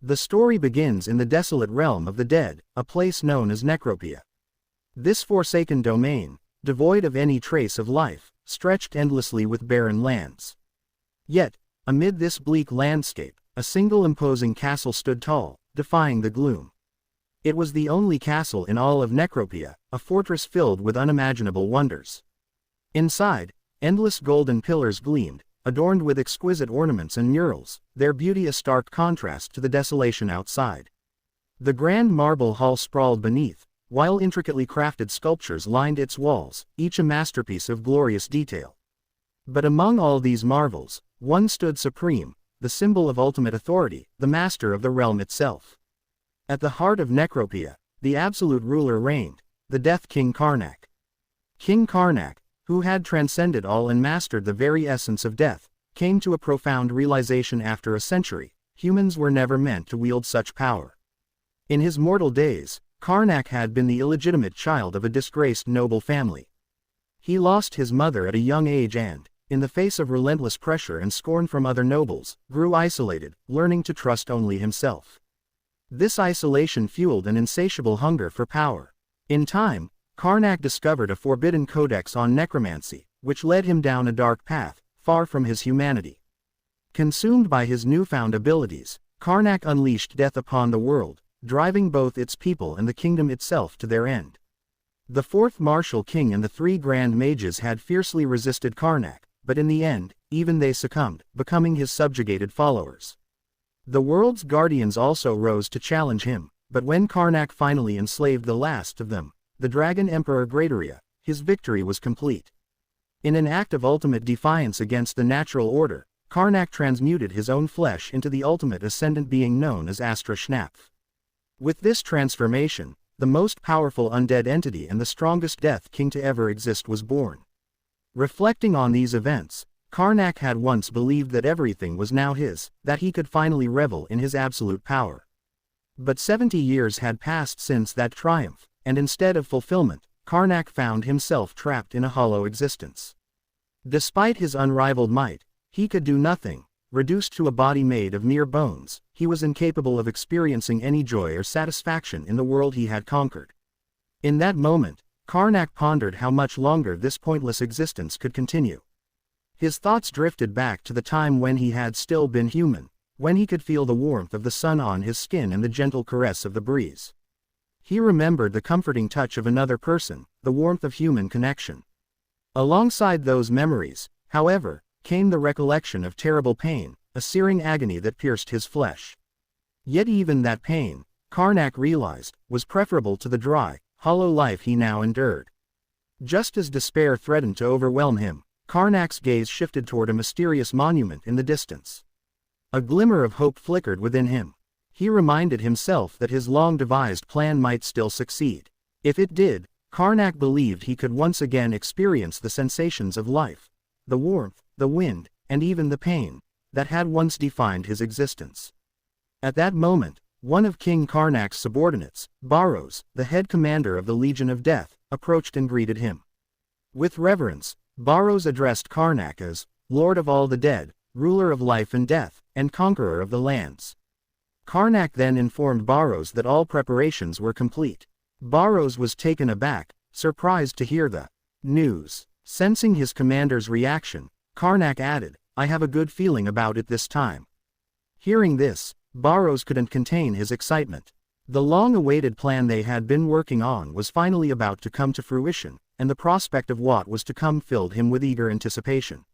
The story begins in the desolate realm of the dead, a place known as Necropia. This forsaken domain, devoid of any trace of life, stretched endlessly with barren lands. Yet, amid this bleak landscape, a single imposing castle stood tall, defying the gloom. It was the only castle in all of Necropia, a fortress filled with unimaginable wonders. Inside, endless golden pillars gleamed, adorned with exquisite ornaments and murals, their beauty a stark contrast to the desolation outside. The grand marble hall sprawled beneath, while intricately crafted sculptures lined its walls, each a masterpiece of glorious detail. But among all these marvels, one stood supreme, the symbol of ultimate authority, the master of the realm itself. At the heart of Necropia, the absolute ruler reigned, the Death King Karnak. King Karnak, who had transcended all and mastered the very essence of death, came to a profound realization after a century: humans were never meant to wield such power. In his mortal days, Karnak had been the illegitimate child of a disgraced noble family. He lost his mother at a young age and, in the face of relentless pressure and scorn from other nobles, grew isolated, learning to trust only himself. This isolation fueled an insatiable hunger for power. In time, Karnak discovered a forbidden codex on necromancy, which led him down a dark path, far from his humanity. Consumed by his newfound abilities, Karnak unleashed death upon the world, driving both its people and the kingdom itself to their end. The fourth martial king and the three grand mages had fiercely resisted Karnak, but in the end, even they succumbed, becoming his subjugated followers. The world's guardians also rose to challenge him, but when Karnak finally enslaved the last of them, the Dragon Emperor Greatoria, his victory was complete. In an act of ultimate defiance against the natural order, Karnak transmuted his own flesh into the ultimate ascendant being known as Astra Schnapf. With this transformation, the most powerful undead entity and the strongest Death King to ever exist was born. Reflecting on these events, Karnak had once believed that everything was now his, that he could finally revel in his absolute power. But 70 years had passed since that triumph, and instead of fulfillment, Karnak found himself trapped in a hollow existence. Despite his unrivaled might, he could do nothing. Reduced to a body made of mere bones, he was incapable of experiencing any joy or satisfaction in the world he had conquered. In that moment, Karnak pondered how much longer this pointless existence could continue. His thoughts drifted back to the time when he had still been human, when he could feel the warmth of the sun on his skin and the gentle caress of the breeze. He remembered the comforting touch of another person, the warmth of human connection. Alongside those memories, however, came the recollection of terrible pain, a searing agony that pierced his flesh. Yet even that pain, Karnak realized, was preferable to the dry, hollow life he now endured. Just as despair threatened to overwhelm him, Karnak's gaze shifted toward a mysterious monument in the distance. A glimmer of hope flickered within him. He reminded himself that his long-devised plan might still succeed. If it did, Karnak believed he could once again experience the sensations of life, the warmth, the wind, and even the pain, that had once defined his existence. At that moment, one of King Karnak's subordinates, Baros, the head commander of the Legion of Death, approached and greeted him. With reverence, Baros addressed Karnak as Lord of all the dead, ruler of life and death, and conqueror of the lands. Karnak then informed Baros that all preparations were complete. Baros was taken aback, surprised to hear the news. Sensing his commander's reaction, Karnak added, I have a good feeling about it this time. Hearing this, Baros couldn't contain his excitement. The long-awaited plan they had been working on was finally about to come to fruition, and the prospect of what was to come filled him with eager anticipation.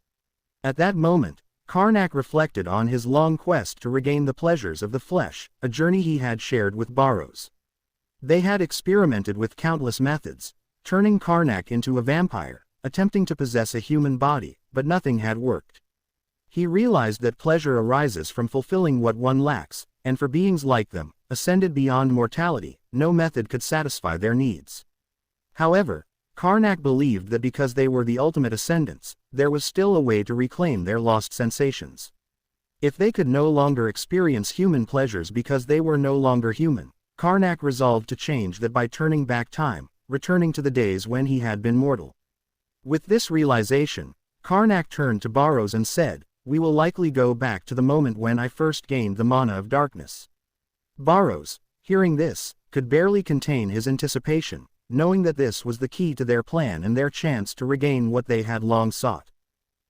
At that moment, Karnak reflected on his long quest to regain the pleasures of the flesh, a journey he had shared with Baros. They had experimented with countless methods, turning Karnak into a vampire, attempting to possess a human body, but nothing had worked. He realized that pleasure arises from fulfilling what one lacks, and for beings like them, ascended beyond mortality, no method could satisfy their needs. However, Karnak believed that because they were the ultimate ascendants, there was still a way to reclaim their lost sensations. If they could no longer experience human pleasures because they were no longer human, Karnak resolved to change that by turning back time, returning to the days when he had been mortal. With this realization, Karnak turned to Baros and said, we will likely go back to the moment when I first gained the mana of darkness. Baros, hearing this, could barely contain his anticipation, knowing that this was the key to their plan and their chance to regain what they had long sought.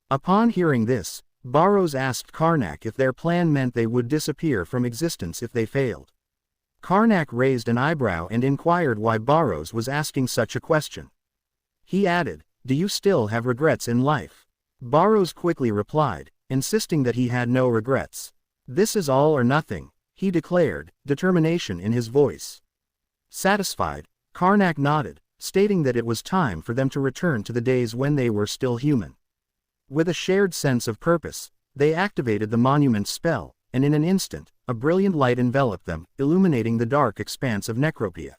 Upon hearing this, Baros asked Karnak if their plan meant they would disappear from existence if they failed. Karnak raised an eyebrow and inquired why Baros was asking such a question. He added, "Do you still have regrets in life?" Baros quickly replied, insisting that he had no regrets. "This is all or nothing," he declared, determination in his voice. Satisfied, Karnak nodded, stating that it was time for them to return to the days when they were still human. With a shared sense of purpose, they activated the monument spell, and in an instant, a brilliant light enveloped them, illuminating the dark expanse of Necropia.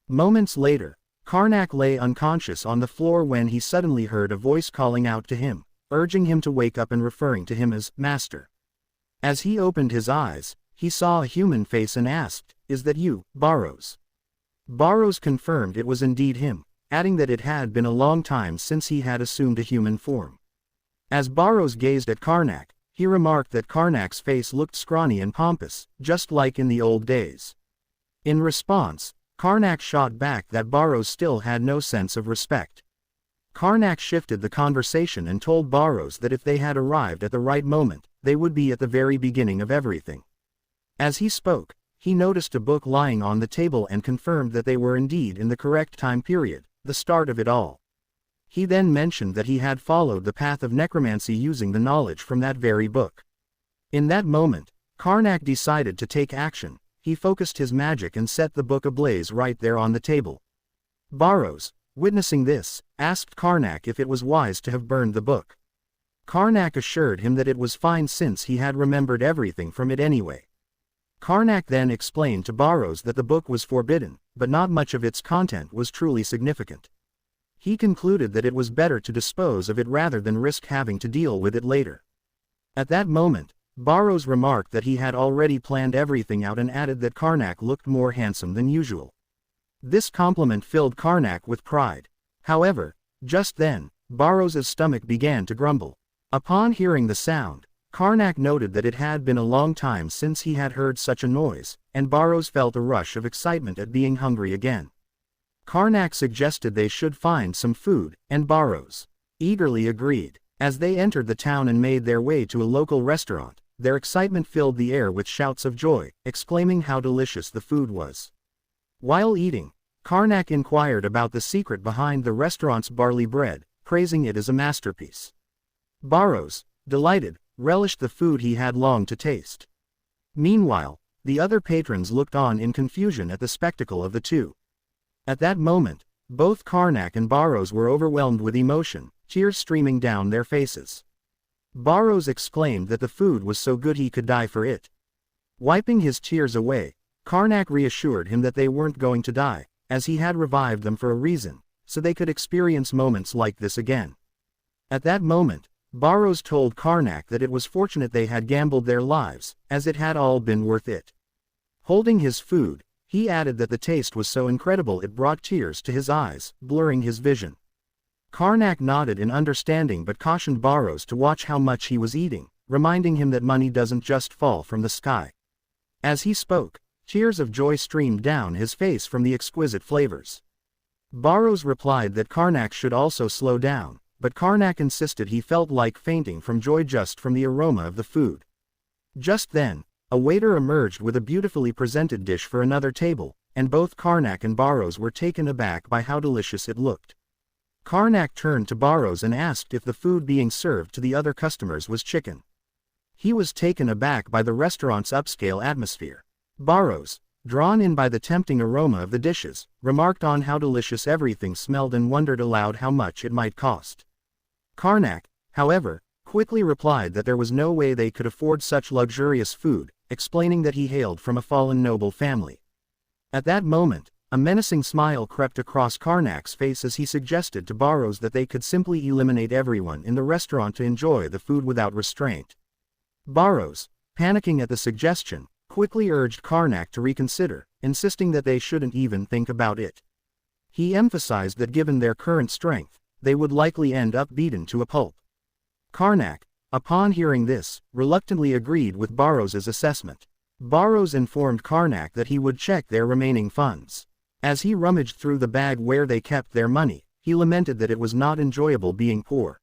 Moments later, Karnak lay unconscious on the floor when he suddenly heard a voice calling out to him, urging him to wake up and referring to him as Master. As he opened his eyes, he saw a human face and asked, "Is that you, Baros?" Baros confirmed it was indeed him, adding that it had been a long time since he had assumed a human form. As Baros gazed at Karnak, he remarked that Karnak's face looked scrawny and pompous, just like in the old days. In response, Karnak shot back that Baros still had no sense of respect. Karnak shifted the conversation and told Baros that if they had arrived at the right moment, they would be at the very beginning of everything. As he spoke, he noticed a book lying on the table and confirmed that they were indeed in the correct time period, the start of it all. He then mentioned that he had followed the path of necromancy using the knowledge from that very book. In that moment, Karnak decided to take action. He focused his magic and set the book ablaze right there on the table. Baros, witnessing this, asked Karnak if it was wise to have burned the book. Karnak assured him that it was fine since he had remembered everything from it anyway. Karnak then explained to Baros that the book was forbidden, but not much of its content was truly significant. He concluded that it was better to dispose of it rather than risk having to deal with it later. At that moment, Baros remarked that he had already planned everything out and added that Karnak looked more handsome than usual. This compliment filled Karnak with pride. However, just then, Baros's stomach began to grumble. Upon hearing the sound, Karnak noted that it had been a long time since he had heard such a noise, and Baros felt a rush of excitement at being hungry again. Karnak suggested they should find some food, and Baros eagerly agreed. As they entered the town and made their way to a local restaurant, their excitement filled the air with shouts of joy, exclaiming how delicious the food was. While eating, Karnak inquired about the secret behind the restaurant's barley bread, praising it as a masterpiece. Baros, delighted, relished the food he had longed to taste. Meanwhile, the other patrons looked on in confusion at the spectacle of the two. At that moment, both Karnak and Baros were overwhelmed with emotion, tears streaming down their faces. Baros exclaimed that the food was so good he could die for it. Wiping his tears away, Karnak reassured him that they weren't going to die, as he had revived them for a reason, so they could experience moments like this again. At that moment, Baros told Karnak that it was fortunate they had gambled their lives, as it had all been worth it. Holding his food, he added that the taste was so incredible it brought tears to his eyes, blurring his vision. Karnak nodded in understanding but cautioned Baros to watch how much he was eating, reminding him that money doesn't just fall from the sky. As he spoke, tears of joy streamed down his face from the exquisite flavors. Baros replied that Karnak should also slow down, but Karnak insisted he felt like fainting from joy just from the aroma of the food. Just then, a waiter emerged with a beautifully presented dish for another table, and both Karnak and Baros were taken aback by how delicious it looked. Karnak turned to Baros and asked if the food being served to the other customers was chicken. He was taken aback by the restaurant's upscale atmosphere. Baros, drawn in by the tempting aroma of the dishes, remarked on how delicious everything smelled and wondered aloud how much it might cost. Karnak, however, quickly replied that there was no way they could afford such luxurious food, explaining that he hailed from a fallen noble family. At that moment, a menacing smile crept across Karnak's face as he suggested to Baros that they could simply eliminate everyone in the restaurant to enjoy the food without restraint. Baros, panicking at the suggestion, quickly urged Karnak to reconsider, insisting that they shouldn't even think about it. He emphasized that given their current strength, they would likely end up beaten to a pulp. Karnak, upon hearing this, reluctantly agreed with Baros's assessment. Baros informed Karnak that he would check their remaining funds. As he rummaged through the bag where they kept their money, he lamented that it was not enjoyable being poor.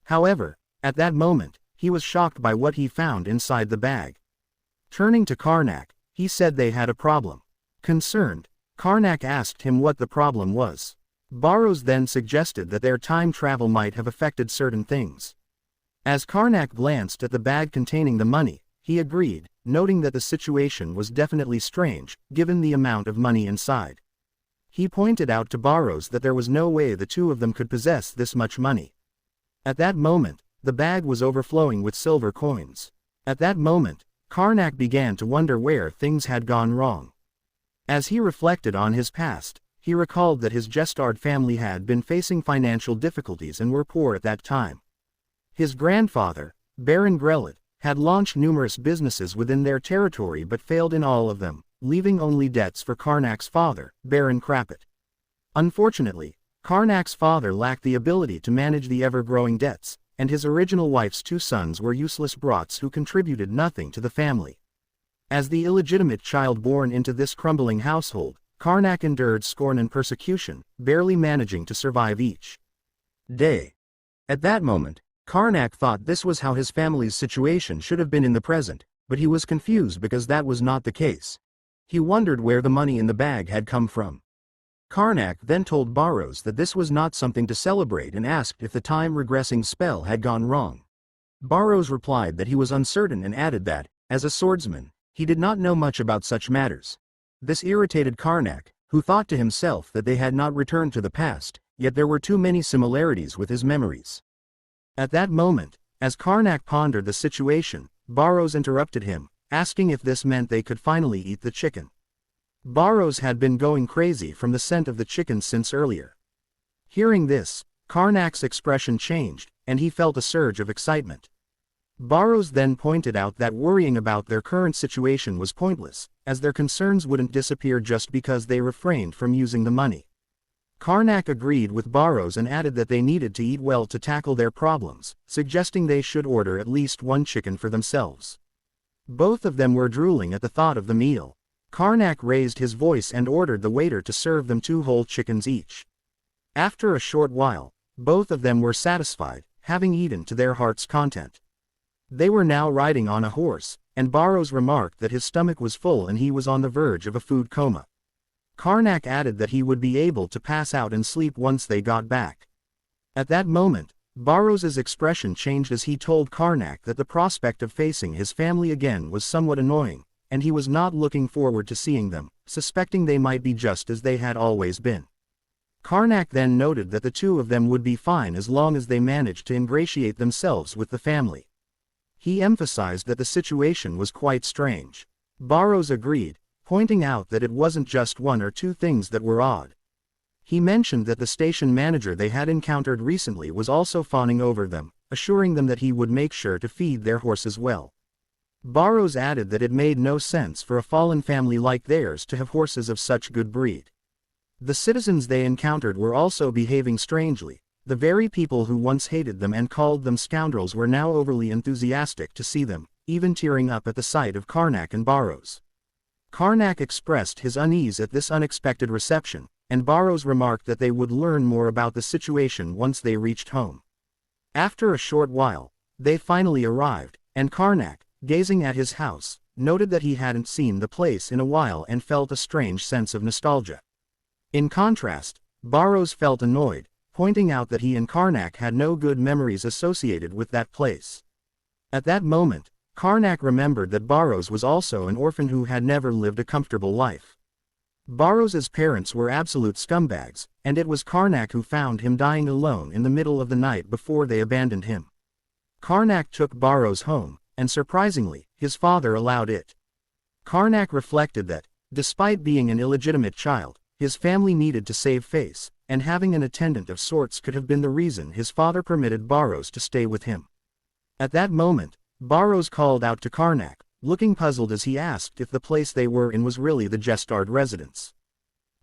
However, at that moment, he was shocked by what he found inside the bag. Turning to Karnak, he said they had a problem. Concerned, Karnak asked him what the problem was. Baros then suggested that their time travel might have affected certain things. As Karnak glanced at the bag containing the money, he agreed, noting that the situation was definitely strange, given the amount of money inside. He pointed out to Baros that there was no way the two of them could possess this much money. At that moment, the bag was overflowing with silver coins. At that moment, Karnak began to wonder where things had gone wrong. As he reflected on his past, he recalled that his Jestard family had been facing financial difficulties and were poor at that time. His grandfather, Baron Grellet, had launched numerous businesses within their territory but failed in all of them, leaving only debts for Karnak's father, Baron Krapet. Unfortunately, Karnak's father lacked the ability to manage the ever-growing debts, and his original wife's two sons were useless brats who contributed nothing to the family. As the illegitimate child born into this crumbling household, Karnak endured scorn and persecution, barely managing to survive each day. At that moment, Karnak thought this was how his family's situation should have been in the present, but he was confused because that was not the case. He wondered where the money in the bag had come from. Karnak then told Baros that this was not something to celebrate and asked if the time-regressing spell had gone wrong. Baros replied that he was uncertain and added that, as a swordsman, he did not know much about such matters. This irritated Karnak, who thought to himself that they had not returned to the past, yet there were too many similarities with his memories. At that moment, as Karnak pondered the situation, Baros interrupted him, asking if this meant they could finally eat the chicken. Baros had been going crazy from the scent of the chicken since earlier. Hearing this, Karnak's expression changed, and he felt a surge of excitement. Baros then pointed out that worrying about their current situation was pointless, as their concerns wouldn't disappear just because they refrained from using the money. Karnak agreed with Baros and added that they needed to eat well to tackle their problems, suggesting they should order at least one chicken for themselves. Both of them were drooling at the thought of the meal. Karnak raised his voice and ordered the waiter to serve them 2 whole chickens each. After a short while, both of them were satisfied, having eaten to their heart's content. They were now riding on a horse, and Baros remarked that his stomach was full and he was on the verge of a food coma. Karnak added that he would be able to pass out and sleep once they got back. At that moment, Baros's expression changed as he told Karnak that the prospect of facing his family again was somewhat annoying, and he was not looking forward to seeing them, suspecting they might be just as they had always been. Karnak then noted that the two of them would be fine as long as they managed to ingratiate themselves with the family. He emphasized that the situation was quite strange. Baros agreed, pointing out that it wasn't just 1 or 2 things that were odd. He mentioned that the station manager they had encountered recently was also fawning over them, assuring them that he would make sure to feed their horses well. Baros added that it made no sense for a fallen family like theirs to have horses of such good breed. The citizens they encountered were also behaving strangely. The very people who once hated them and called them scoundrels were now overly enthusiastic to see them, even tearing up at the sight of Karnak and Baros. Karnak expressed his unease at this unexpected reception, and Baros remarked that they would learn more about the situation once they reached home. After a short while, they finally arrived, and Karnak, gazing at his house, noted that he hadn't seen the place in a while and felt a strange sense of nostalgia. In contrast, Baros felt annoyed, pointing out that he and Karnak had no good memories associated with that place. At that moment, Karnak remembered that Baros was also an orphan who had never lived a comfortable life. Baros's parents were absolute scumbags, and it was Karnak who found him dying alone in the middle of the night before they abandoned him. Karnak took Baros home, and surprisingly, his father allowed it. Karnak reflected that, despite being an illegitimate child, his family needed to save face, and having an attendant of sorts could have been the reason his father permitted Baros to stay with him. At that moment, Baros called out to Karnak, looking puzzled as he asked if the place they were in was really the Jestard residence.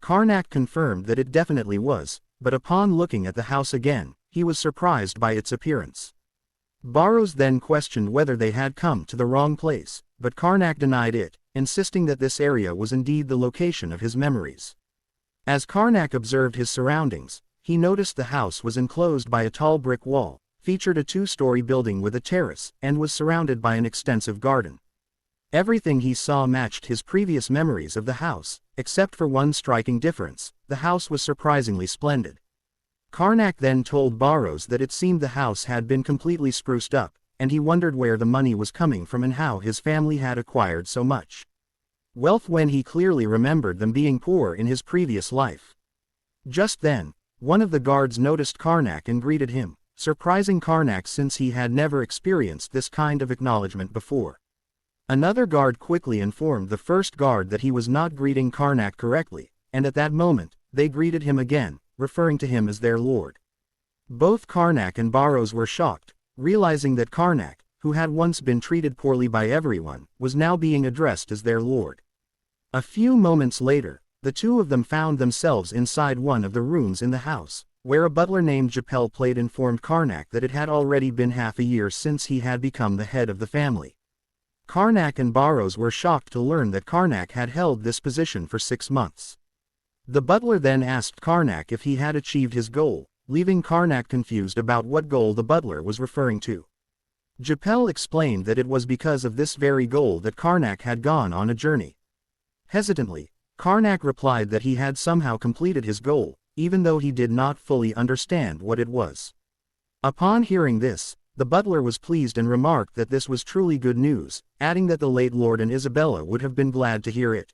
Karnak confirmed that it definitely was, but upon looking at the house again, he was surprised by its appearance. Baros then questioned whether they had come to the wrong place, but Karnak denied it, insisting that this area was indeed the location of his memories. As Karnak observed his surroundings, he noticed the house was enclosed by a tall brick wall, featured a two-story building with a terrace, and was surrounded by an extensive garden. Everything he saw matched his previous memories of the house, except for one striking difference: the house was surprisingly splendid. Karnak then told Baros that it seemed the house had been completely spruced up, and he wondered where the money was coming from and how his family had acquired so much wealth when he clearly remembered them being poor in his previous life. Just then, one of the guards noticed Karnak and greeted him, surprising Karnak since he had never experienced this kind of acknowledgement before. Another guard quickly informed the first guard that he was not greeting Karnak correctly, and at that moment, they greeted him again, referring to him as their lord. Both Karnak and Baros were shocked, realizing that Karnak, who had once been treated poorly by everyone, was now being addressed as their lord. A few moments later, the two of them found themselves inside one of the rooms in the house, where a butler named Japel Plate informed Karnak that it had already been half a year since he had become the head of the family. Karnak and Baros were shocked to learn that Karnak had held this position for 6 months. The butler then asked Karnak if he had achieved his goal, leaving Karnak confused about what goal the butler was referring to. Japel explained that it was because of this very goal that Karnak had gone on a journey. Hesitantly, Karnak replied that he had somehow completed his goal, even though he did not fully understand what it was. Upon hearing this, the butler was pleased and remarked that this was truly good news, adding that the late Lord and Isabella would have been glad to hear it.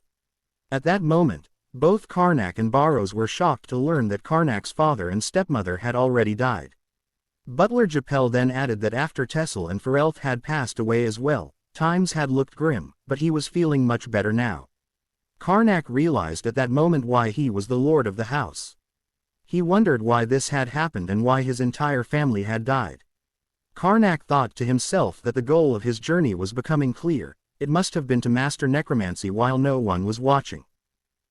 At that moment, both Karnak and Baros were shocked to learn that Karnak's father and stepmother had already died. Butler Japel then added that after Tessel and Ferelth had passed away as well, times had looked grim, but he was feeling much better now. Karnak realized at that moment why he was the lord of the house. He wondered why this had happened and why his entire family had died. Karnak thought to himself that the goal of his journey was becoming clear: it must have been to master necromancy while no one was watching.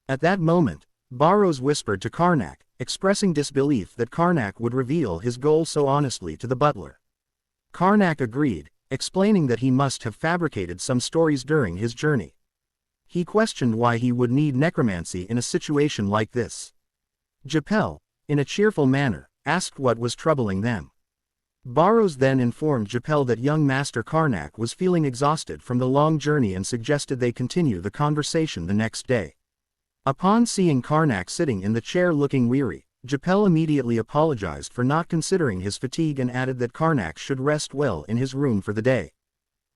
At that moment, Baros whispered to Karnak, expressing disbelief that Karnak would reveal his goal so honestly to the butler. Karnak agreed, explaining that he must have fabricated some stories during his journey. He questioned why he would need necromancy in a situation like this. Japel, in a cheerful manner, asked what was troubling them. Baros then informed Japel that young Master Karnak was feeling exhausted from the long journey and suggested they continue the conversation the next day. Upon seeing Karnak sitting in the chair looking weary, Japel immediately apologized for not considering his fatigue and added that Karnak should rest well in his room for the day.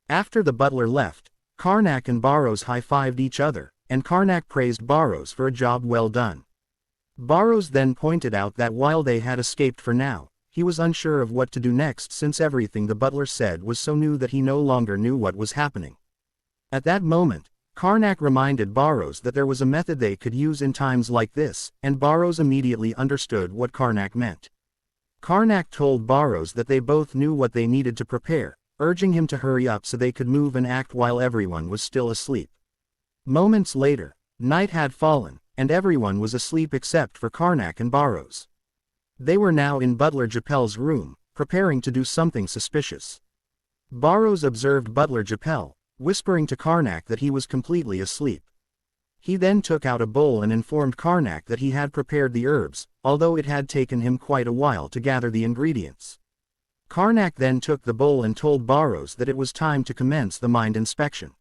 After the butler left, Karnak and Baros high-fived each other, and Karnak praised Baros for a job well done. Baros then pointed out that while they had escaped for now, he was unsure of what to do next since everything the butler said was so new that he no longer knew what was happening. At that moment, Karnak reminded Baros that there was a method they could use in times like this, and Baros immediately understood what Karnak meant. Karnak told Baros that they both knew what they needed to prepare, urging him to hurry up so they could move and act while everyone was still asleep. Moments later, night had fallen, and everyone was asleep except for Karnak and Baros. They were now in Butler Japel's room, preparing to do something suspicious. Baros observed Butler Japel, whispering to Karnak that he was completely asleep. He then took out a bowl and informed Karnak that he had prepared the herbs, although it had taken him quite a while to gather the ingredients. Karnak then took the bowl and told Baros that it was time to commence the mind inspection.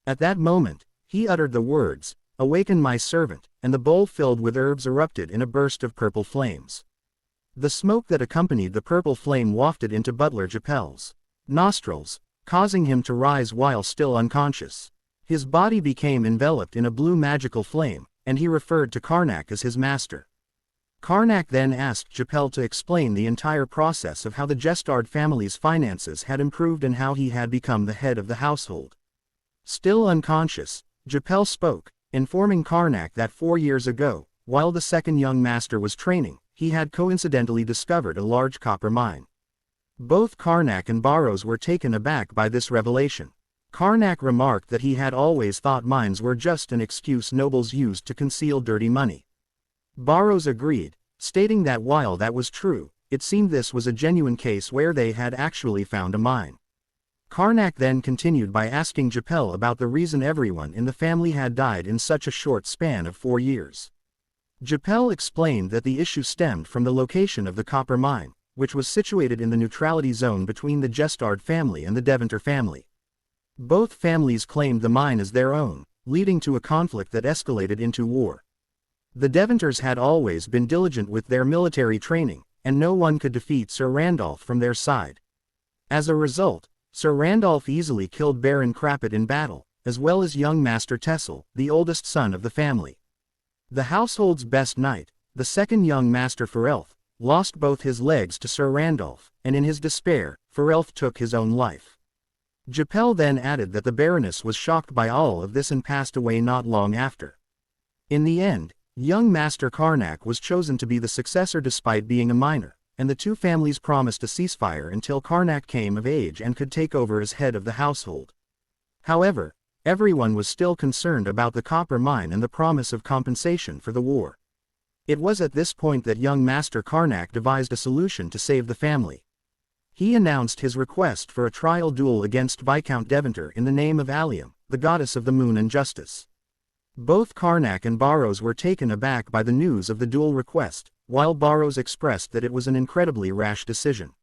At that moment, he uttered the words, "Awaken my servant," and the bowl filled with herbs erupted in a burst of purple flames. The smoke that accompanied the purple flame wafted into Butler Japel's nostrils, causing him to rise while still unconscious. His body became enveloped in a blue magical flame, and he referred to Karnak as his master. Karnak then asked Japel to explain the entire process of how the Jestard family's finances had improved and how he had become the head of the household. Still unconscious, Japel spoke, informing Karnak that 4 years ago, while the second young master was training, he had coincidentally discovered a large copper mine. Both Karnak and Baros were taken aback by this revelation. Karnak remarked that he had always thought mines were just an excuse nobles used to conceal dirty money. Baros agreed, stating that while that was true, it seemed this was a genuine case where they had actually found a mine. Karnak then continued by asking Japel about the reason everyone in the family had died in such a short span of 4 years. Japel explained that the issue stemmed from the location of the copper mine, which was situated in the neutrality zone between the Jestard family and the Deventer family. Both families claimed the mine as their own, leading to a conflict that escalated into war. The Deventers had always been diligent with their military training, and no one could defeat Sir Randolph from their side. As a result, Sir Randolph easily killed Baron Crappet in battle, as well as young Master Tessel, the oldest son of the family. The household's best knight, the second young Master Ferelth, lost both his legs to Sir Randolph, and in his despair, Ferelth took his own life. Japel then added that the Baroness was shocked by all of this and passed away not long after. In the end, young Master Karnak was chosen to be the successor despite being a minor, and the two families promised a ceasefire until Karnak came of age and could take over as head of the household. However, everyone was still concerned about the copper mine and the promise of compensation for the war. It was at this point that young Master Karnak devised a solution to save the family. He announced his request for a trial duel against Viscount Deventer in the name of Allium, the goddess of the moon and justice. Both Karnak and Baros were taken aback by the news of the duel request, while Baros expressed that it was an incredibly rash decision.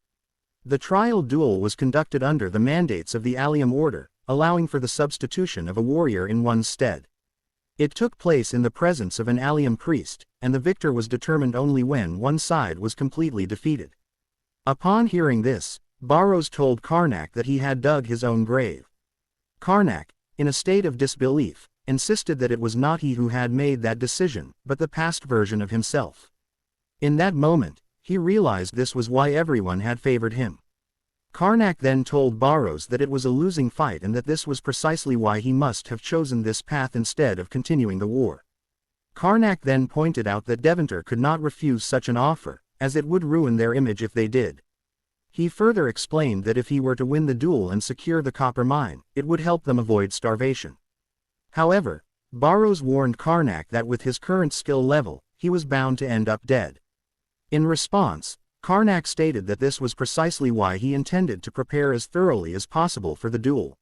The trial duel was conducted under the mandates of the Allium Order, allowing for the substitution of a warrior in one's stead. It took place in the presence of an Allium priest, and the victor was determined only when one side was completely defeated. Upon hearing this, Baros told Karnak that he had dug his own grave. Karnak, in a state of disbelief, insisted that it was not he who had made that decision, but the past version of himself. In that moment, he realized this was why everyone had favored him. Karnak then told Baros that it was a losing fight and that this was precisely why he must have chosen this path instead of continuing the war. Karnak then pointed out that Deventer could not refuse such an offer, as it would ruin their image if they did. He further explained that if he were to win the duel and secure the copper mine, it would help them avoid starvation. However, Baros warned Karnak that with his current skill level, he was bound to end up dead. In response, Karnak stated that this was precisely why he intended to prepare as thoroughly as possible for the duel.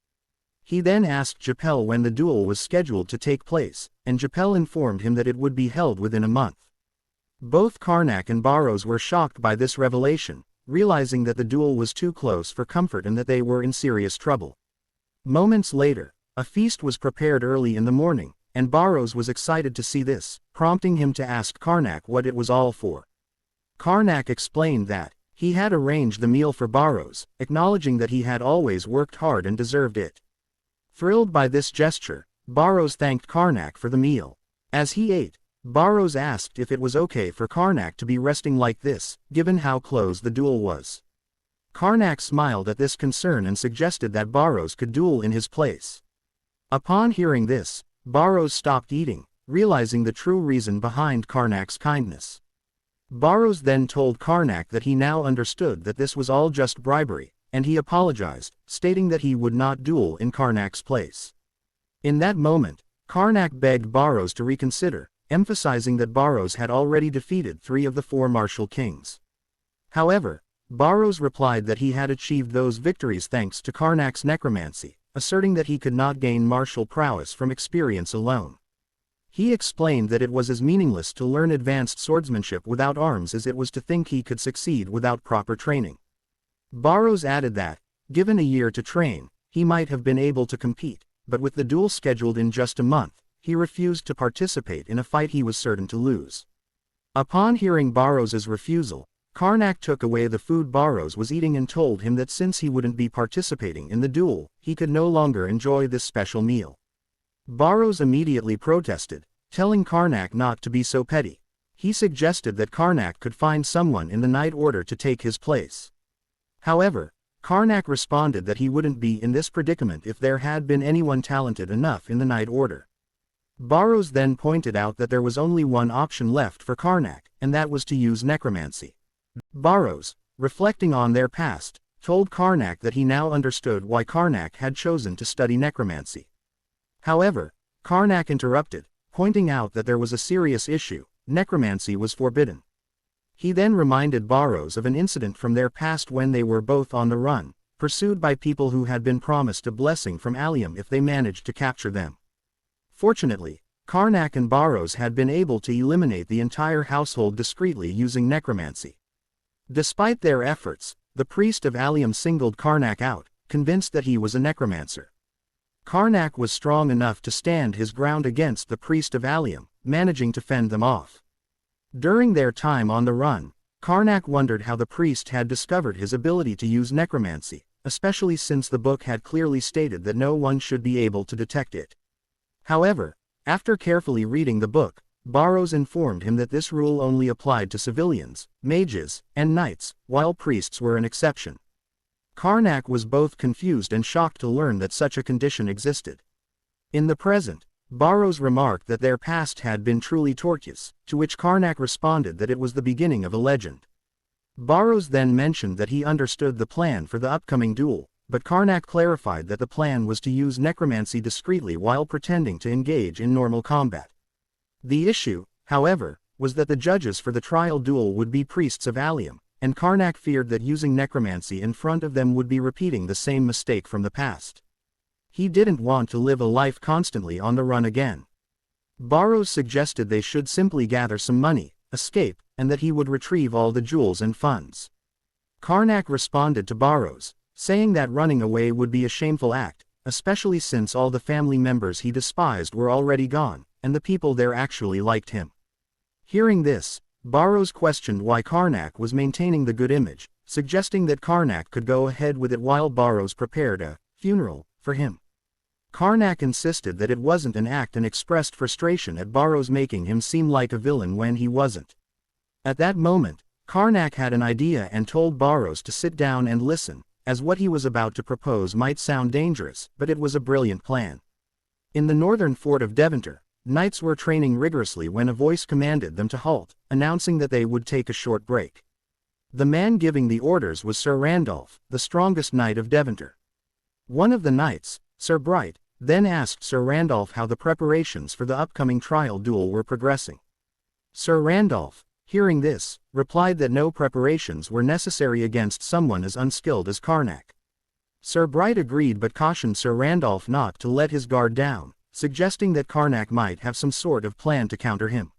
He then asked Japel when the duel was scheduled to take place, and Japel informed him that it would be held within a month. Both Karnak and Baros were shocked by this revelation, realizing that the duel was too close for comfort and that they were in serious trouble. Moments later, a feast was prepared early in the morning, and Baros was excited to see this, prompting him to ask Karnak what it was all for. Karnak explained that he had arranged the meal for Baros, acknowledging that he had always worked hard and deserved it. Thrilled by this gesture, Baros thanked Karnak for the meal. As he ate, Baros asked if it was okay for Karnak to be resting like this, given how close the duel was. Karnak smiled at this concern and suggested that Baros could duel in his place. Upon hearing this, Baros stopped eating, realizing the true reason behind Karnak's kindness. Baros then told Karnak that he now understood that this was all just bribery, and he apologized, stating that he would not duel in Karnak's place. In that moment, Karnak begged Baros to reconsider, emphasizing that Baros had already defeated 3 of the 4 martial kings. However, Baros replied that he had achieved those victories thanks to Karnak's necromancy, asserting that he could not gain martial prowess from experience alone. He explained that it was as meaningless to learn advanced swordsmanship without arms as it was to think he could succeed without proper training. Baros added that, given a year to train, he might have been able to compete, but with the duel scheduled in just a month, he refused to participate in a fight he was certain to lose. Upon hearing Baros's refusal, Karnak took away the food Baros was eating and told him that since he wouldn't be participating in the duel, he could no longer enjoy this special meal. Baros immediately protested, telling Karnak not to be so petty. He suggested that Karnak could find someone in the Night Order to take his place. However, Karnak responded that he wouldn't be in this predicament if there had been anyone talented enough in the Night Order. Baros then pointed out that there was only one option left for Karnak, and that was to use necromancy. Baros, reflecting on their past, told Karnak that he now understood why Karnak had chosen to study necromancy. However, Karnak interrupted, pointing out that there was a serious issue: necromancy was forbidden. He then reminded Baros of an incident from their past when they were both on the run, pursued by people who had been promised a blessing from Allium if they managed to capture them. Fortunately, Karnak and Baros had been able to eliminate the entire household discreetly using necromancy. Despite their efforts, the priest of Allium singled Karnak out, convinced that he was a necromancer. Karnak was strong enough to stand his ground against the priest of Allium, managing to fend them off. During their time on the run, Karnak wondered how the priest had discovered his ability to use necromancy, especially since the book had clearly stated that no one should be able to detect it. However, after carefully reading the book, Baros informed him that this rule only applied to civilians, mages, and knights, while priests were an exception. Karnak was both confused and shocked to learn that such a condition existed. In the present, Baros remarked that their past had been truly tortuous, to which Karnak responded that it was the beginning of a legend. Baros then mentioned that he understood the plan for the upcoming duel, but Karnak clarified that the plan was to use necromancy discreetly while pretending to engage in normal combat. The issue, however, was that the judges for the trial duel would be priests of Allium, and Karnak feared that using necromancy in front of them would be repeating the same mistake from the past. He didn't want to live a life constantly on the run again. Baros suggested they should simply gather some money, escape, and that he would retrieve all the jewels and funds. Karnak responded to Baros, saying that running away would be a shameful act, especially since all the family members he despised were already gone, and the people there actually liked him. Hearing this, Baros questioned why Karnak was maintaining the good image, suggesting that Karnak could go ahead with it while Baros prepared a funeral for him. Karnak insisted that it wasn't an act and expressed frustration at Baros making him seem like a villain when he wasn't. At that moment, Karnak had an idea and told Baros to sit down and listen, as what he was about to propose might sound dangerous, but it was a brilliant plan. In the northern fort of Deventer, knights were training rigorously when a voice commanded them to halt, announcing that they would take a short break. The man giving the orders was Sir Randolph, the strongest knight of Deventer. One of the knights, Sir Bright, then asked Sir Randolph how the preparations for the upcoming trial duel were progressing. Sir Randolph, hearing this, replied that no preparations were necessary against someone as unskilled as Karnak. Sir Bright agreed but cautioned Sir Randolph not to let his guard down, suggesting that Karnak might have some sort of plan to counter him.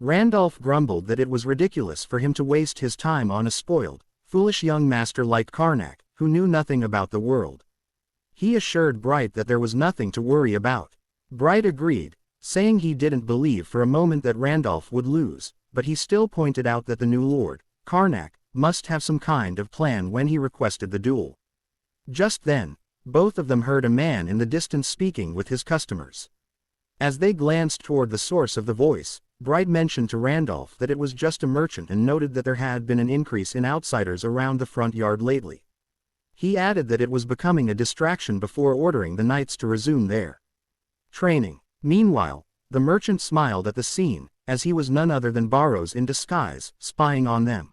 Randolph grumbled that it was ridiculous for him to waste his time on a spoiled, foolish young master like Karnak, who knew nothing about the world. He assured Bright that there was nothing to worry about. Bright agreed, saying he didn't believe for a moment that Randolph would lose, but he still pointed out that the new lord, Karnak, must have some kind of plan when he requested the duel. Just then, both of them heard a man in the distance speaking with his customers. As they glanced toward the source of the voice, Bright mentioned to Randolph that it was just a merchant and noted that there had been an increase in outsiders around the front yard lately. He added that it was becoming a distraction before ordering the knights to resume their training. Meanwhile, the merchant smiled at the scene, as he was none other than Baros in disguise, spying on them.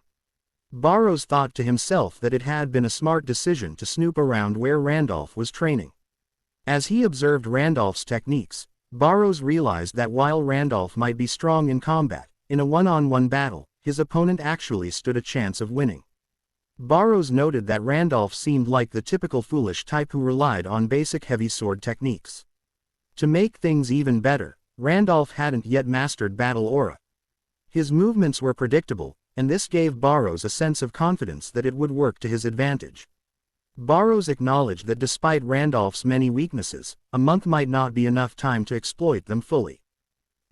Baros thought to himself that it had been a smart decision to snoop around where Randolph was training. As he observed Randolph's techniques, Baros realized that while Randolph might be strong in combat, in a one-on-one battle, his opponent actually stood a chance of winning. Baros noted that Randolph seemed like the typical foolish type who relied on basic heavy sword techniques. To make things even better, Randolph hadn't yet mastered battle aura. His movements were predictable, and this gave Baros a sense of confidence that it would work to his advantage. Baros acknowledged that despite Randolph's many weaknesses, a month might not be enough time to exploit them fully.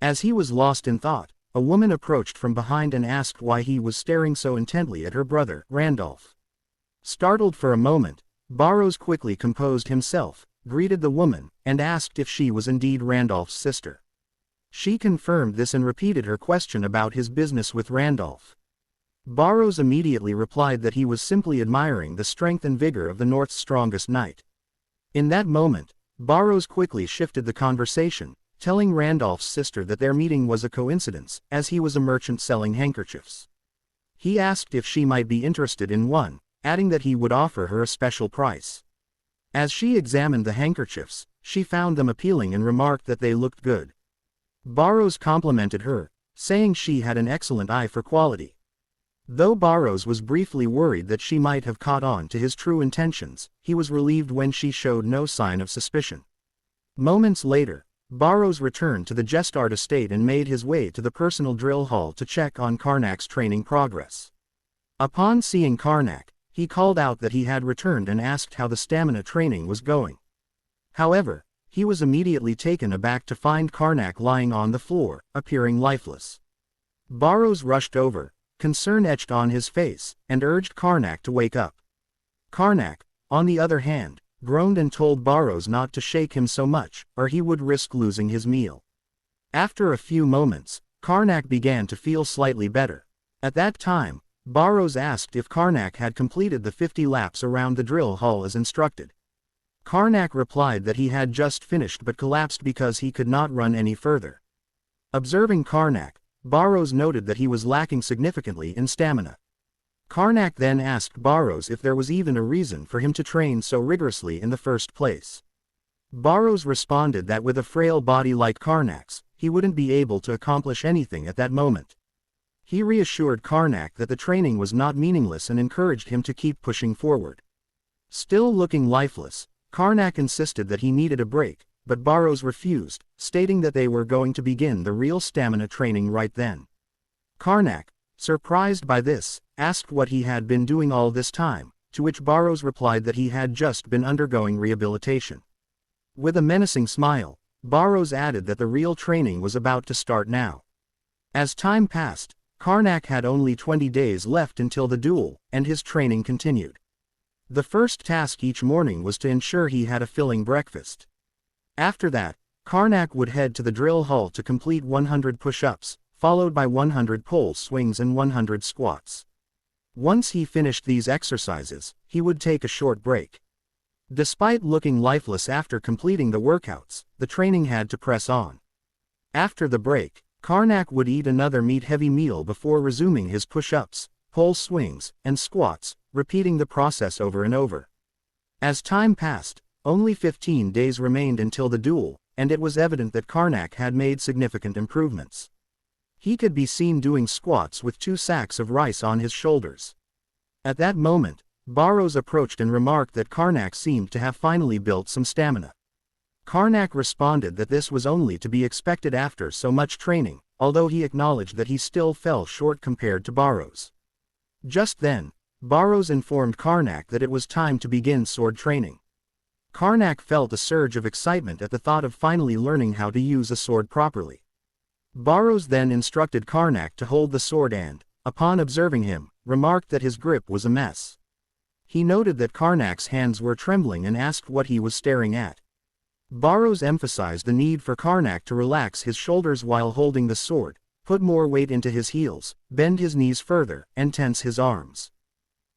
As he was lost in thought, a woman approached from behind and asked why he was staring so intently at her brother, Randolph. Startled for a moment, Baros quickly composed himself, greeted the woman, and asked if she was indeed Randolph's sister. She confirmed this and repeated her question about his business with Randolph. Baros immediately replied that he was simply admiring the strength and vigor of the North's strongest knight. In that moment, Baros quickly shifted the conversation, telling Randolph's sister that their meeting was a coincidence, as he was a merchant selling handkerchiefs. He asked if she might be interested in one, adding that he would offer her a special price. As she examined the handkerchiefs, she found them appealing and remarked that they looked good. Baros complimented her, saying she had an excellent eye for quality. Though Baros was briefly worried that she might have caught on to his true intentions, he was relieved when she showed no sign of suspicion. Moments later, Baros returned to the Jestard estate and made his way to the personal drill hall to check on Karnak's training progress. Upon seeing Karnak, he called out that he had returned and asked how the stamina training was going. However, he was immediately taken aback to find Karnak lying on the floor, appearing lifeless. Baros rushed over, concern etched on his face, and urged Karnak to wake up. Karnak, on the other hand, groaned and told Baros not to shake him so much, or he would risk losing his meal. After a few moments, Karnak began to feel slightly better. At that time, Baros asked if Karnak had completed the 50 laps around the drill hall as instructed. Karnak replied that he had just finished but collapsed because he could not run any further. Observing Karnak, Baros noted that he was lacking significantly in stamina. Karnak then asked Baros if there was even a reason for him to train so rigorously in the first place. Baros responded that with a frail body like Karnak's, he wouldn't be able to accomplish anything at that moment. He reassured Karnak that the training was not meaningless and encouraged him to keep pushing forward. Still looking lifeless, Karnak insisted that he needed a break, but Baros refused, stating that they were going to begin the real stamina training right then. Karnak, surprised by this, asked what he had been doing all this time, to which Baros replied that he had just been undergoing rehabilitation. With a menacing smile, Baros added that the real training was about to start now. As time passed, Karnak had only 20 days left until the duel, and his training continued. The first task each morning was to ensure he had a filling breakfast. After that, Karnak would head to the drill hall to complete 100 push-ups, followed by 100 pole swings and 100 squats. Once he finished these exercises, he would take a short break. Despite looking lifeless after completing the workouts, the training had to press on. After the break, Karnak would eat another meat-heavy meal before resuming his push-ups, pole swings, and squats, repeating the process over and over. As time passed, only 15 days remained until the duel, and it was evident that Karnak had made significant improvements. He could be seen doing squats with 2 sacks of rice on his shoulders. At that moment, Baros approached and remarked that Karnak seemed to have finally built some stamina. Karnak responded that this was only to be expected after so much training, although he acknowledged that he still fell short compared to Baros. Just then, Baros informed Karnak that it was time to begin sword training. Karnak felt a surge of excitement at the thought of finally learning how to use a sword properly. Baros then instructed Karnak to hold the sword and, upon observing him, remarked that his grip was a mess. He noted that Karnak's hands were trembling and asked what he was staring at. Baros emphasized the need for Karnak to relax his shoulders while holding the sword, put more weight into his heels, bend his knees further, and tense his arms.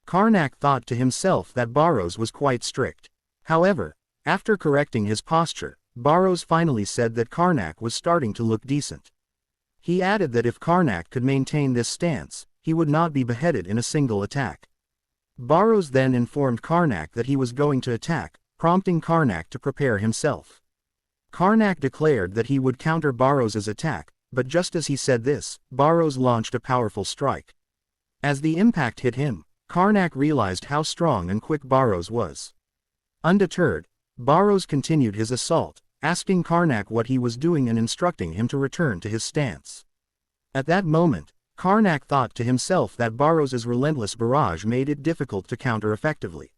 Karnak thought to himself that Baros was quite strict. However, after correcting his posture, Baros finally said that Karnak was starting to look decent. He added that if Karnak could maintain this stance, he would not be beheaded in a single attack. Baros then informed Karnak that he was going to attack, prompting Karnak to prepare himself. Karnak declared that he would counter Baros's attack, but just as he said this, Baros launched a powerful strike. As the impact hit him, Karnak realized how strong and quick Baros was. Undeterred, Baros continued his assault, asking Karnak what he was doing and instructing him to return to his stance. At that moment, Karnak thought to himself that Baros's relentless barrage made it difficult to counter effectively.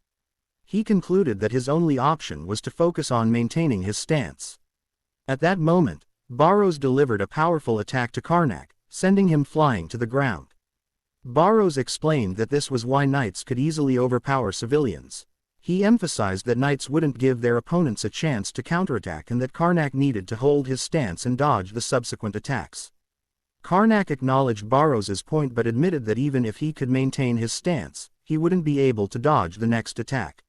He concluded that his only option was to focus on maintaining his stance. At that moment, Baros delivered a powerful attack to Karnak, sending him flying to the ground. Baros explained that this was why knights could easily overpower civilians. He emphasized that knights wouldn't give their opponents a chance to counterattack and that Karnak needed to hold his stance and dodge the subsequent attacks. Karnak acknowledged Baros's point but admitted that even if he could maintain his stance, he wouldn't be able to dodge the next attack.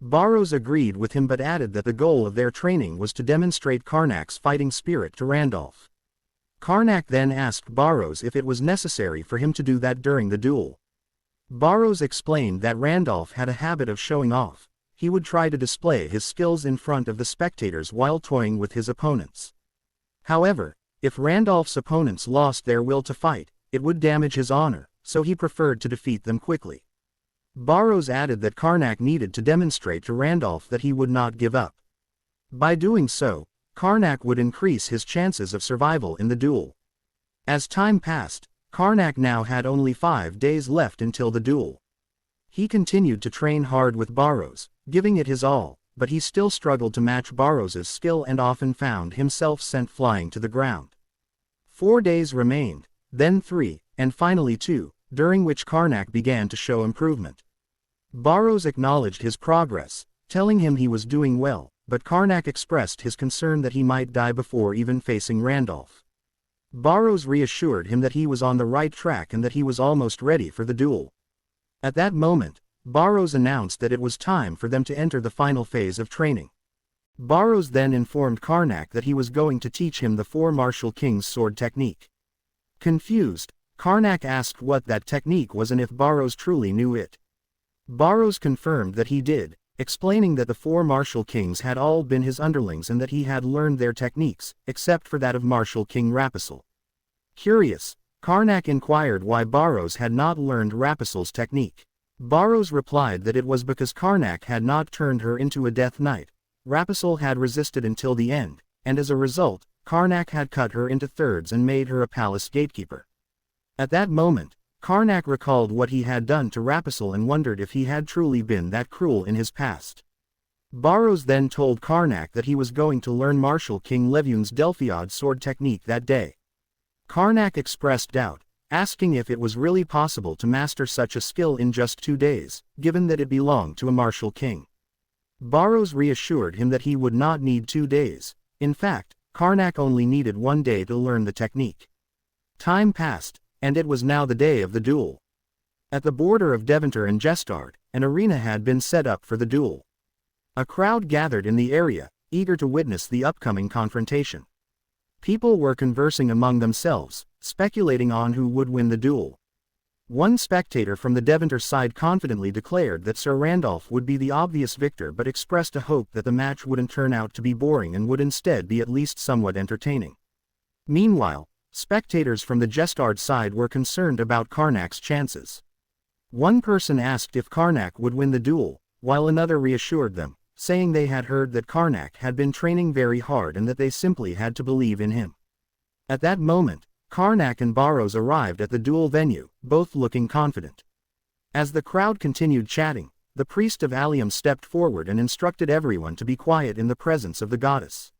Baros agreed with him but added that the goal of their training was to demonstrate Karnak's fighting spirit to Randolph. Karnak then asked Baros if it was necessary for him to do that during the duel. Baros explained that Randolph had a habit of showing off. He would try to display his skills in front of the spectators while toying with his opponents. However, if Randolph's opponents lost their will to fight, it would damage his honor, so he preferred to defeat them quickly. Baros added that Karnak needed to demonstrate to Randolph that he would not give up. By doing so, Karnak would increase his chances of survival in the duel. As time passed, Karnak now had only 5 days left until the duel. He continued to train hard with Baros, giving it his all, but he still struggled to match Baros's skill and often found himself sent flying to the ground. 4 days remained, then 3, and finally 2, during which Karnak began to show improvement. Baros acknowledged his progress, telling him he was doing well, but Karnak expressed his concern that he might die before even facing Randolph. Baros reassured him that he was on the right track and that he was almost ready for the duel. At that moment, Baros announced that it was time for them to enter the final phase of training. Baros then informed Karnak that he was going to teach him the 4 martial king's sword technique. Confused, Karnak asked what that technique was and if Baros truly knew it. Baros confirmed that he did, explaining that the 4 martial kings had all been his underlings and that he had learned their techniques, except for that of martial king Rapisal. Curious, Karnak inquired why Baros had not learned Rapisal's technique. Baros replied that it was because Karnak had not turned her into a death knight. Rapisal had resisted until the end, and as a result, Karnak had cut her into thirds and made her a palace gatekeeper. At that moment, Karnak recalled what he had done to Rapisal and wondered if he had truly been that cruel in his past. Baros then told Karnak that he was going to learn Martial King Levune's Delphiod sword technique that day. Karnak expressed doubt, asking if it was really possible to master such a skill in just 2 days, given that it belonged to a martial king. Baros reassured him that he would not need 2 days. In fact, Karnak only needed 1 day to learn the technique. Time passed, and it was now the day of the duel. At the border of Deventer and Gestard, an arena had been set up for the duel. A crowd gathered in the area, eager to witness the upcoming confrontation. People were conversing among themselves, speculating on who would win the duel. One spectator from the Deventer side confidently declared that Sir Randolph would be the obvious victor but expressed a hope that the match wouldn't turn out to be boring and would instead be at least somewhat entertaining. Meanwhile, spectators from the Gestard side were concerned about Karnak's chances. One person asked if Karnak would win the duel, while another reassured them, saying they had heard that Karnak had been training very hard and that they simply had to believe in him. At that moment, Karnak and Baros arrived at the duel venue, both looking confident. As the crowd continued chatting, the priest of Allium stepped forward and instructed everyone to be quiet in the presence of the goddess.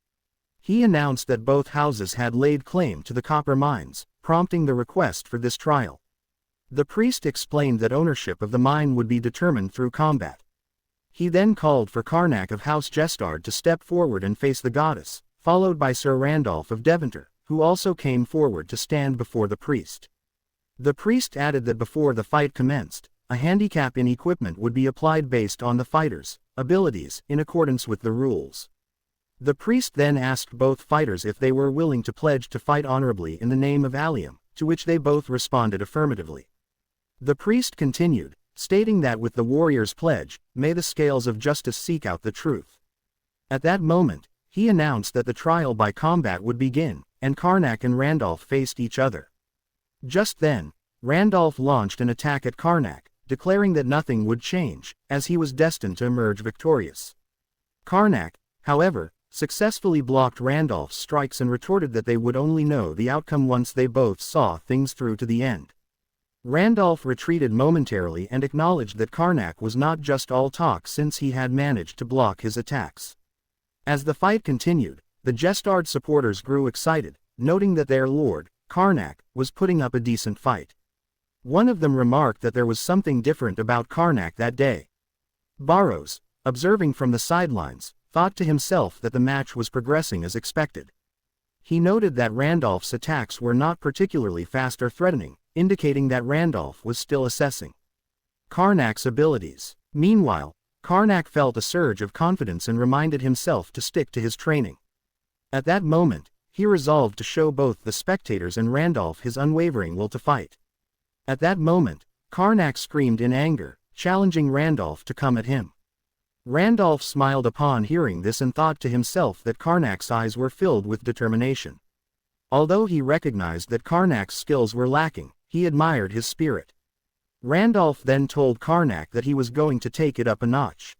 He announced that both houses had laid claim to the copper mines, prompting the request for this trial. The priest explained that ownership of the mine would be determined through combat. He then called for Karnak of House Gestard to step forward and face the goddess, followed by Sir Randolph of Deventer, who also came forward to stand before the priest. The priest added that before the fight commenced, a handicap in equipment would be applied based on the fighter's abilities, in accordance with the rules. The priest then asked both fighters if they were willing to pledge to fight honorably in the name of Allium, to which they both responded affirmatively. The priest continued, stating that with the warrior's pledge, may the scales of justice seek out the truth. At that moment, he announced that the trial by combat would begin, and Karnak and Randolph faced each other. Just then, Randolph launched an attack at Karnak, declaring that nothing would change, as he was destined to emerge victorious. Karnak, however, successfully blocked Randolph's strikes and retorted that they would only know the outcome once they both saw things through to the end. Randolph retreated momentarily and acknowledged that Karnak was not just all talk since he had managed to block his attacks. As the fight continued, the Gestard supporters grew excited, noting that their lord, Karnak, was putting up a decent fight. One of them remarked that there was something different about Karnak that day. Baros, observing from the sidelines, thought to himself that the match was progressing as expected. He noted that Randolph's attacks were not particularly fast or threatening, indicating that Randolph was still assessing Karnak's abilities. Meanwhile, Karnak felt a surge of confidence and reminded himself to stick to his training. At that moment, he resolved to show both the spectators and Randolph his unwavering will to fight. At that moment, Karnak screamed in anger, challenging Randolph to come at him. Randolph smiled upon hearing this and thought to himself that Karnak's eyes were filled with determination. Although he recognized that Karnak's skills were lacking, he admired his spirit. Randolph then told Karnak that he was going to take it up a notch.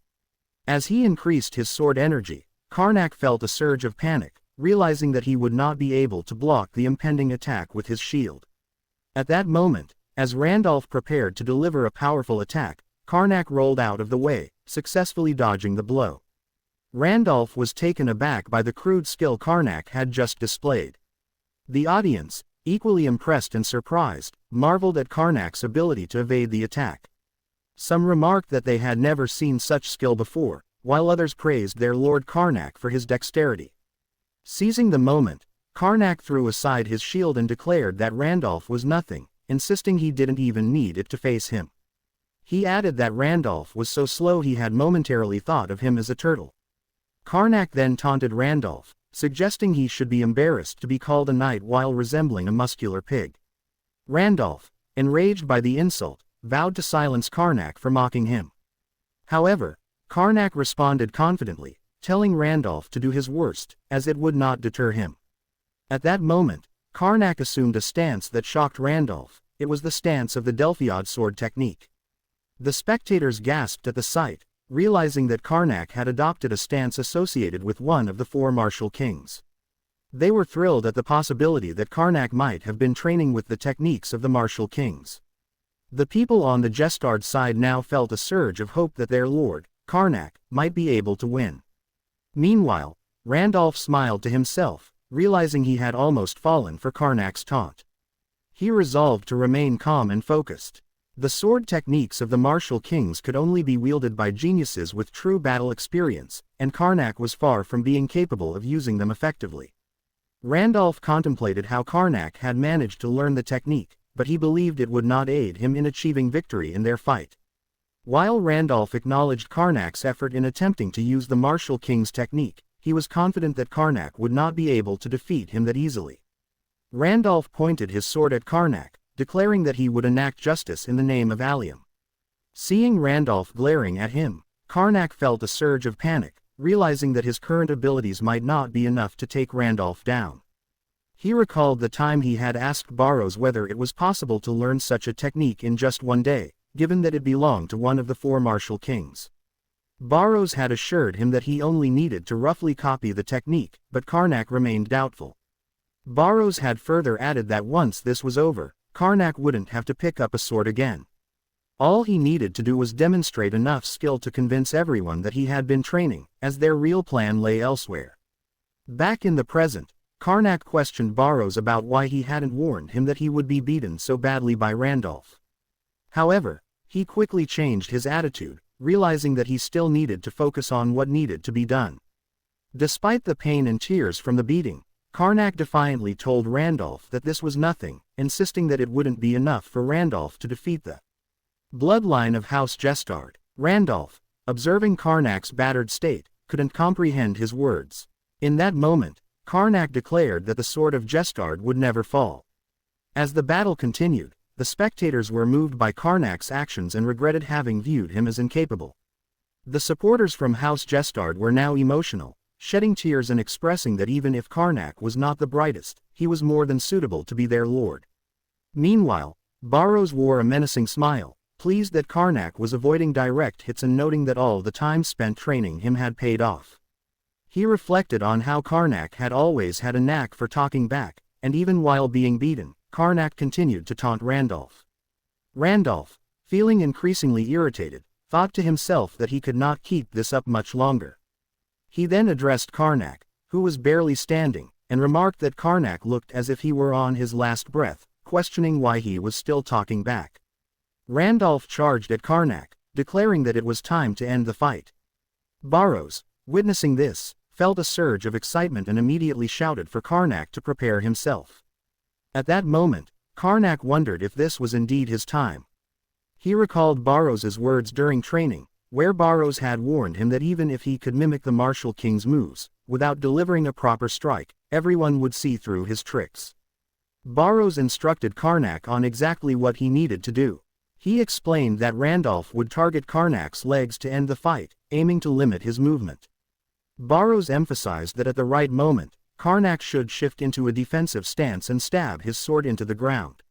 As he increased his sword energy, Karnak felt a surge of panic, realizing that he would not be able to block the impending attack with his shield. At that moment, as Randolph prepared to deliver a powerful attack, Karnak rolled out of the way, successfully dodging the blow. Randolph was taken aback by the crude skill Karnak had just displayed. The audience, equally impressed and surprised, marveled at Karnak's ability to evade the attack. Some remarked that they had never seen such skill before, while others praised their lord Karnak for his dexterity. Seizing the moment, Karnak threw aside his shield and declared that Randolph was nothing, insisting he didn't even need it to face him. He added that Randolph was so slow he had momentarily thought of him as a turtle. Karnak then taunted Randolph, suggesting he should be embarrassed to be called a knight while resembling a muscular pig. Randolph, enraged by the insult, vowed to silence Karnak for mocking him. However, Karnak responded confidently, telling Randolph to do his worst, as it would not deter him. At that moment, Karnak assumed a stance that shocked Randolph. It was the stance of the Delphiod sword technique. The spectators gasped at the sight, realizing that Karnak had adopted a stance associated with one of the four martial kings. They were thrilled at the possibility that Karnak might have been training with the techniques of the martial kings. The people on the Jestard side now felt a surge of hope that their lord, Karnak, might be able to win. Meanwhile, Randolph smiled to himself, realizing he had almost fallen for Karnak's taunt. He resolved to remain calm and focused. The sword techniques of the martial kings could only be wielded by geniuses with true battle experience, and Karnak was far from being capable of using them effectively. Randolph contemplated how Karnak had managed to learn the technique, but he believed it would not aid him in achieving victory in their fight. While Randolph acknowledged Karnak's effort in attempting to use the martial king's technique, he was confident that Karnak would not be able to defeat him that easily. Randolph pointed his sword at Karnak, declaring that he would enact justice in the name of Allium. Seeing Randolph glaring at him, Karnak felt a surge of panic, realizing that his current abilities might not be enough to take Randolph down. He recalled the time he had asked Baros whether it was possible to learn such a technique in just one day, given that it belonged to one of the four martial kings. Baros had assured him that he only needed to roughly copy the technique, but Karnak remained doubtful. Baros had further added that once this was over, Karnak wouldn't have to pick up a sword again. All he needed to do was demonstrate enough skill to convince everyone that he had been training, as their real plan lay elsewhere. Back in the present, Karnak questioned Baros about why he hadn't warned him that he would be beaten so badly by Randolph. However, he quickly changed his attitude, realizing that he still needed to focus on what needed to be done. Despite the pain and tears from the beating, Karnak defiantly told Randolph that this was nothing, insisting that it wouldn't be enough for Randolph to defeat the bloodline of House Jestard. Randolph, observing Karnak's battered state, couldn't comprehend his words. In that moment, Karnak declared that the sword of Jestard would never fall. As the battle continued, the spectators were moved by Karnak's actions and regretted having viewed him as incapable. The supporters from House Jestard were now emotional, shedding tears and expressing that even if Karnak was not the brightest, he was more than suitable to be their lord. Meanwhile, Baros wore a menacing smile, pleased that Karnak was avoiding direct hits and noting that all the time spent training him had paid off. He reflected on how Karnak had always had a knack for talking back, and even while being beaten, Karnak continued to taunt Randolph. Randolph, feeling increasingly irritated, thought to himself that he could not keep this up much longer. He then addressed Karnak, who was barely standing, and remarked that Karnak looked as if he were on his last breath, questioning why he was still talking back. Randolph charged at Karnak, declaring that it was time to end the fight. Baros, witnessing this, felt a surge of excitement and immediately shouted for Karnak to prepare himself. At that moment, Karnak wondered if this was indeed his time. He recalled Baros's words during training, where Baros had warned him that even if he could mimic the martial king's moves, without delivering a proper strike, everyone would see through his tricks. Baros instructed Karnak on exactly what he needed to do. He explained that Randolph would target Karnak's legs to end the fight, aiming to limit his movement. Baros emphasized that at the right moment, Karnak should shift into a defensive stance and stab his sword into the ground.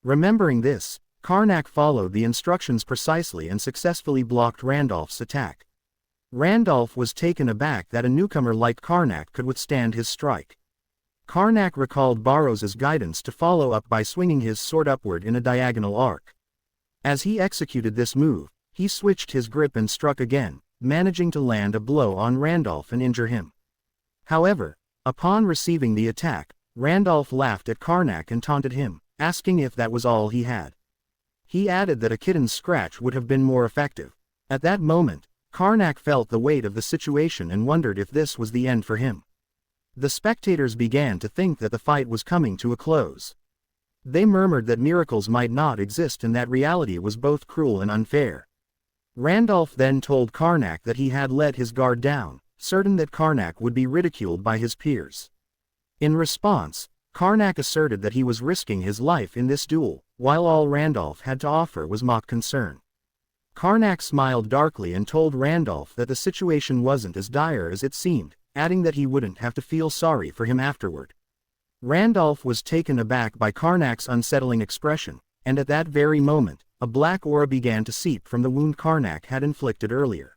Remembering this, Karnak followed the instructions precisely and successfully blocked Randolph's attack. Randolph was taken aback that a newcomer like Karnak could withstand his strike. Karnak recalled Baros's guidance to follow up by swinging his sword upward in a diagonal arc. As he executed this move, he switched his grip and struck again, managing to land a blow on Randolph and injure him. However, upon receiving the attack, Randolph laughed at Karnak and taunted him, asking if that was all he had. He added that a kitten's scratch would have been more effective. At that moment, Karnak felt the weight of the situation and wondered if this was the end for him. The spectators began to think that the fight was coming to a close. They murmured that miracles might not exist and that reality was both cruel and unfair. Randolph then told Karnak that he had let his guard down, certain that Karnak would be ridiculed by his peers. In response, Karnak asserted that he was risking his life in this duel, while all Randolph had to offer was mock concern. Karnak smiled darkly and told Randolph that the situation wasn't as dire as it seemed, adding that he wouldn't have to feel sorry for him afterward. Randolph was taken aback by Karnak's unsettling expression, and at that very moment, a black aura began to seep from the wound Karnak had inflicted earlier.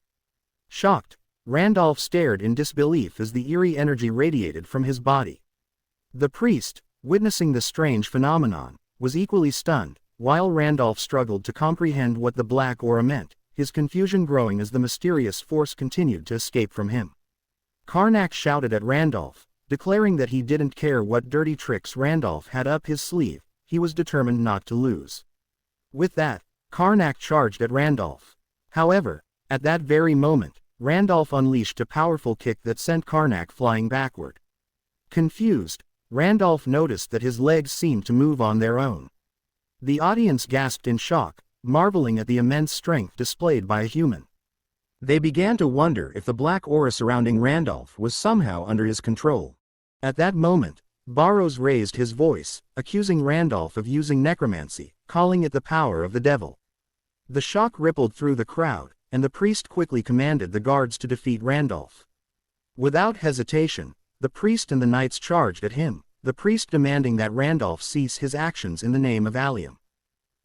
Shocked, Randolph stared in disbelief as the eerie energy radiated from his body. The priest, witnessing the strange phenomenon, was equally stunned, while Randolph struggled to comprehend what the black aura meant, his confusion growing as the mysterious force continued to escape from him. Karnak shouted at Randolph, declaring that he didn't care what dirty tricks Randolph had up his sleeve, he was determined not to lose. With that, Karnak charged at Randolph. However, at that very moment, Randolph unleashed a powerful kick that sent Karnak flying backward. Confused, Randolph noticed that his legs seemed to move on their own. The audience gasped in shock, marveling at the immense strength displayed by a human. They began to wonder if the black aura surrounding Randolph was somehow under his control. At that moment, Baros raised his voice, accusing Randolph of using necromancy, calling it the power of the devil. The shock rippled through the crowd, and the priest quickly commanded the guards to defeat Randolph. Without hesitation, the priest and the knights charged at him, the priest demanding that Randolph cease his actions in the name of Allium.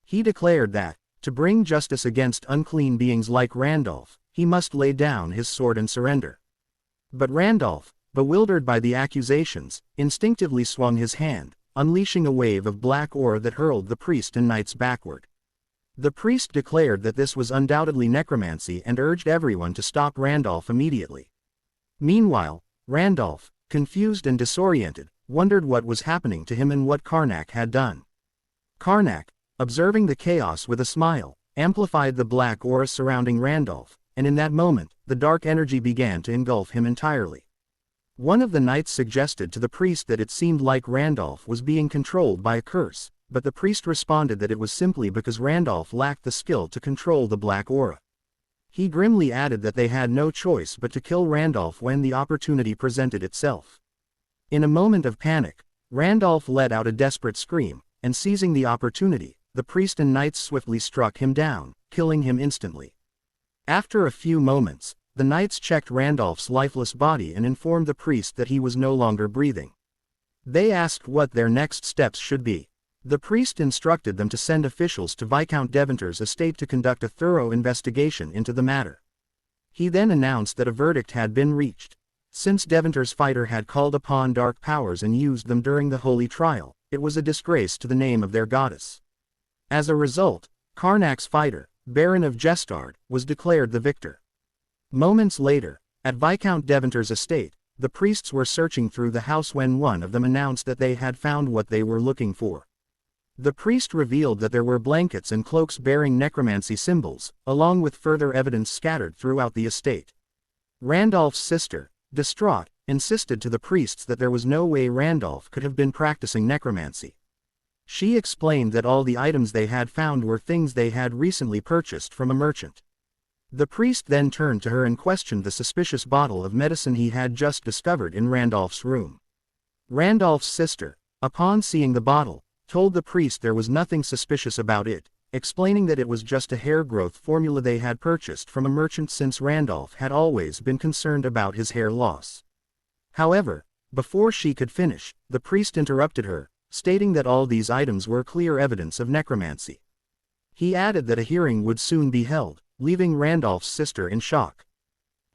He declared that, to bring justice against unclean beings like Randolph, he must lay down his sword and surrender. But Randolph, bewildered by the accusations, instinctively swung his hand, unleashing a wave of black aura that hurled the priest and knights backward. The priest declared that this was undoubtedly necromancy and urged everyone to stop Randolph immediately. Meanwhile, Randolph, confused and disoriented, wondered what was happening to him and what Karnak had done. Karnak, observing the chaos with a smile, amplified the black aura surrounding Randolph, and in that moment, the dark energy began to engulf him entirely. One of the knights suggested to the priest that it seemed like Randolph was being controlled by a curse, but the priest responded that it was simply because Randolph lacked the skill to control the black aura. He grimly added that they had no choice but to kill Randolph when the opportunity presented itself. In a moment of panic, Randolph let out a desperate scream, and seizing the opportunity, the priest and knights swiftly struck him down, killing him instantly. After a few moments, the knights checked Randolph's lifeless body and informed the priest that he was no longer breathing. They asked what their next steps should be. The priest instructed them to send officials to Viscount Devonter's estate to conduct a thorough investigation into the matter. He then announced that a verdict had been reached. Since Devonter's fighter had called upon dark powers and used them during the holy trial, it was a disgrace to the name of their goddess. As a result, Karnak's fighter, Baron of Gestard, was declared the victor. Moments later, at Viscount Devonter's estate, the priests were searching through the house when one of them announced that they had found what they were looking for. The priest revealed that there were blankets and cloaks bearing necromancy symbols, along with further evidence scattered throughout the estate. Randolph's sister, distraught, insisted to the priests that there was no way Randolph could have been practicing necromancy. She explained that all the items they had found were things they had recently purchased from a merchant. The priest then turned to her and questioned the suspicious bottle of medicine he had just discovered in Randolph's room. Randolph's sister, upon seeing the bottle, told the priest there was nothing suspicious about it, explaining that it was just a hair growth formula they had purchased from a merchant since Randolph had always been concerned about his hair loss. However, before she could finish, the priest interrupted her, stating that all these items were clear evidence of necromancy. He added that a hearing would soon be held, leaving Randolph's sister in shock.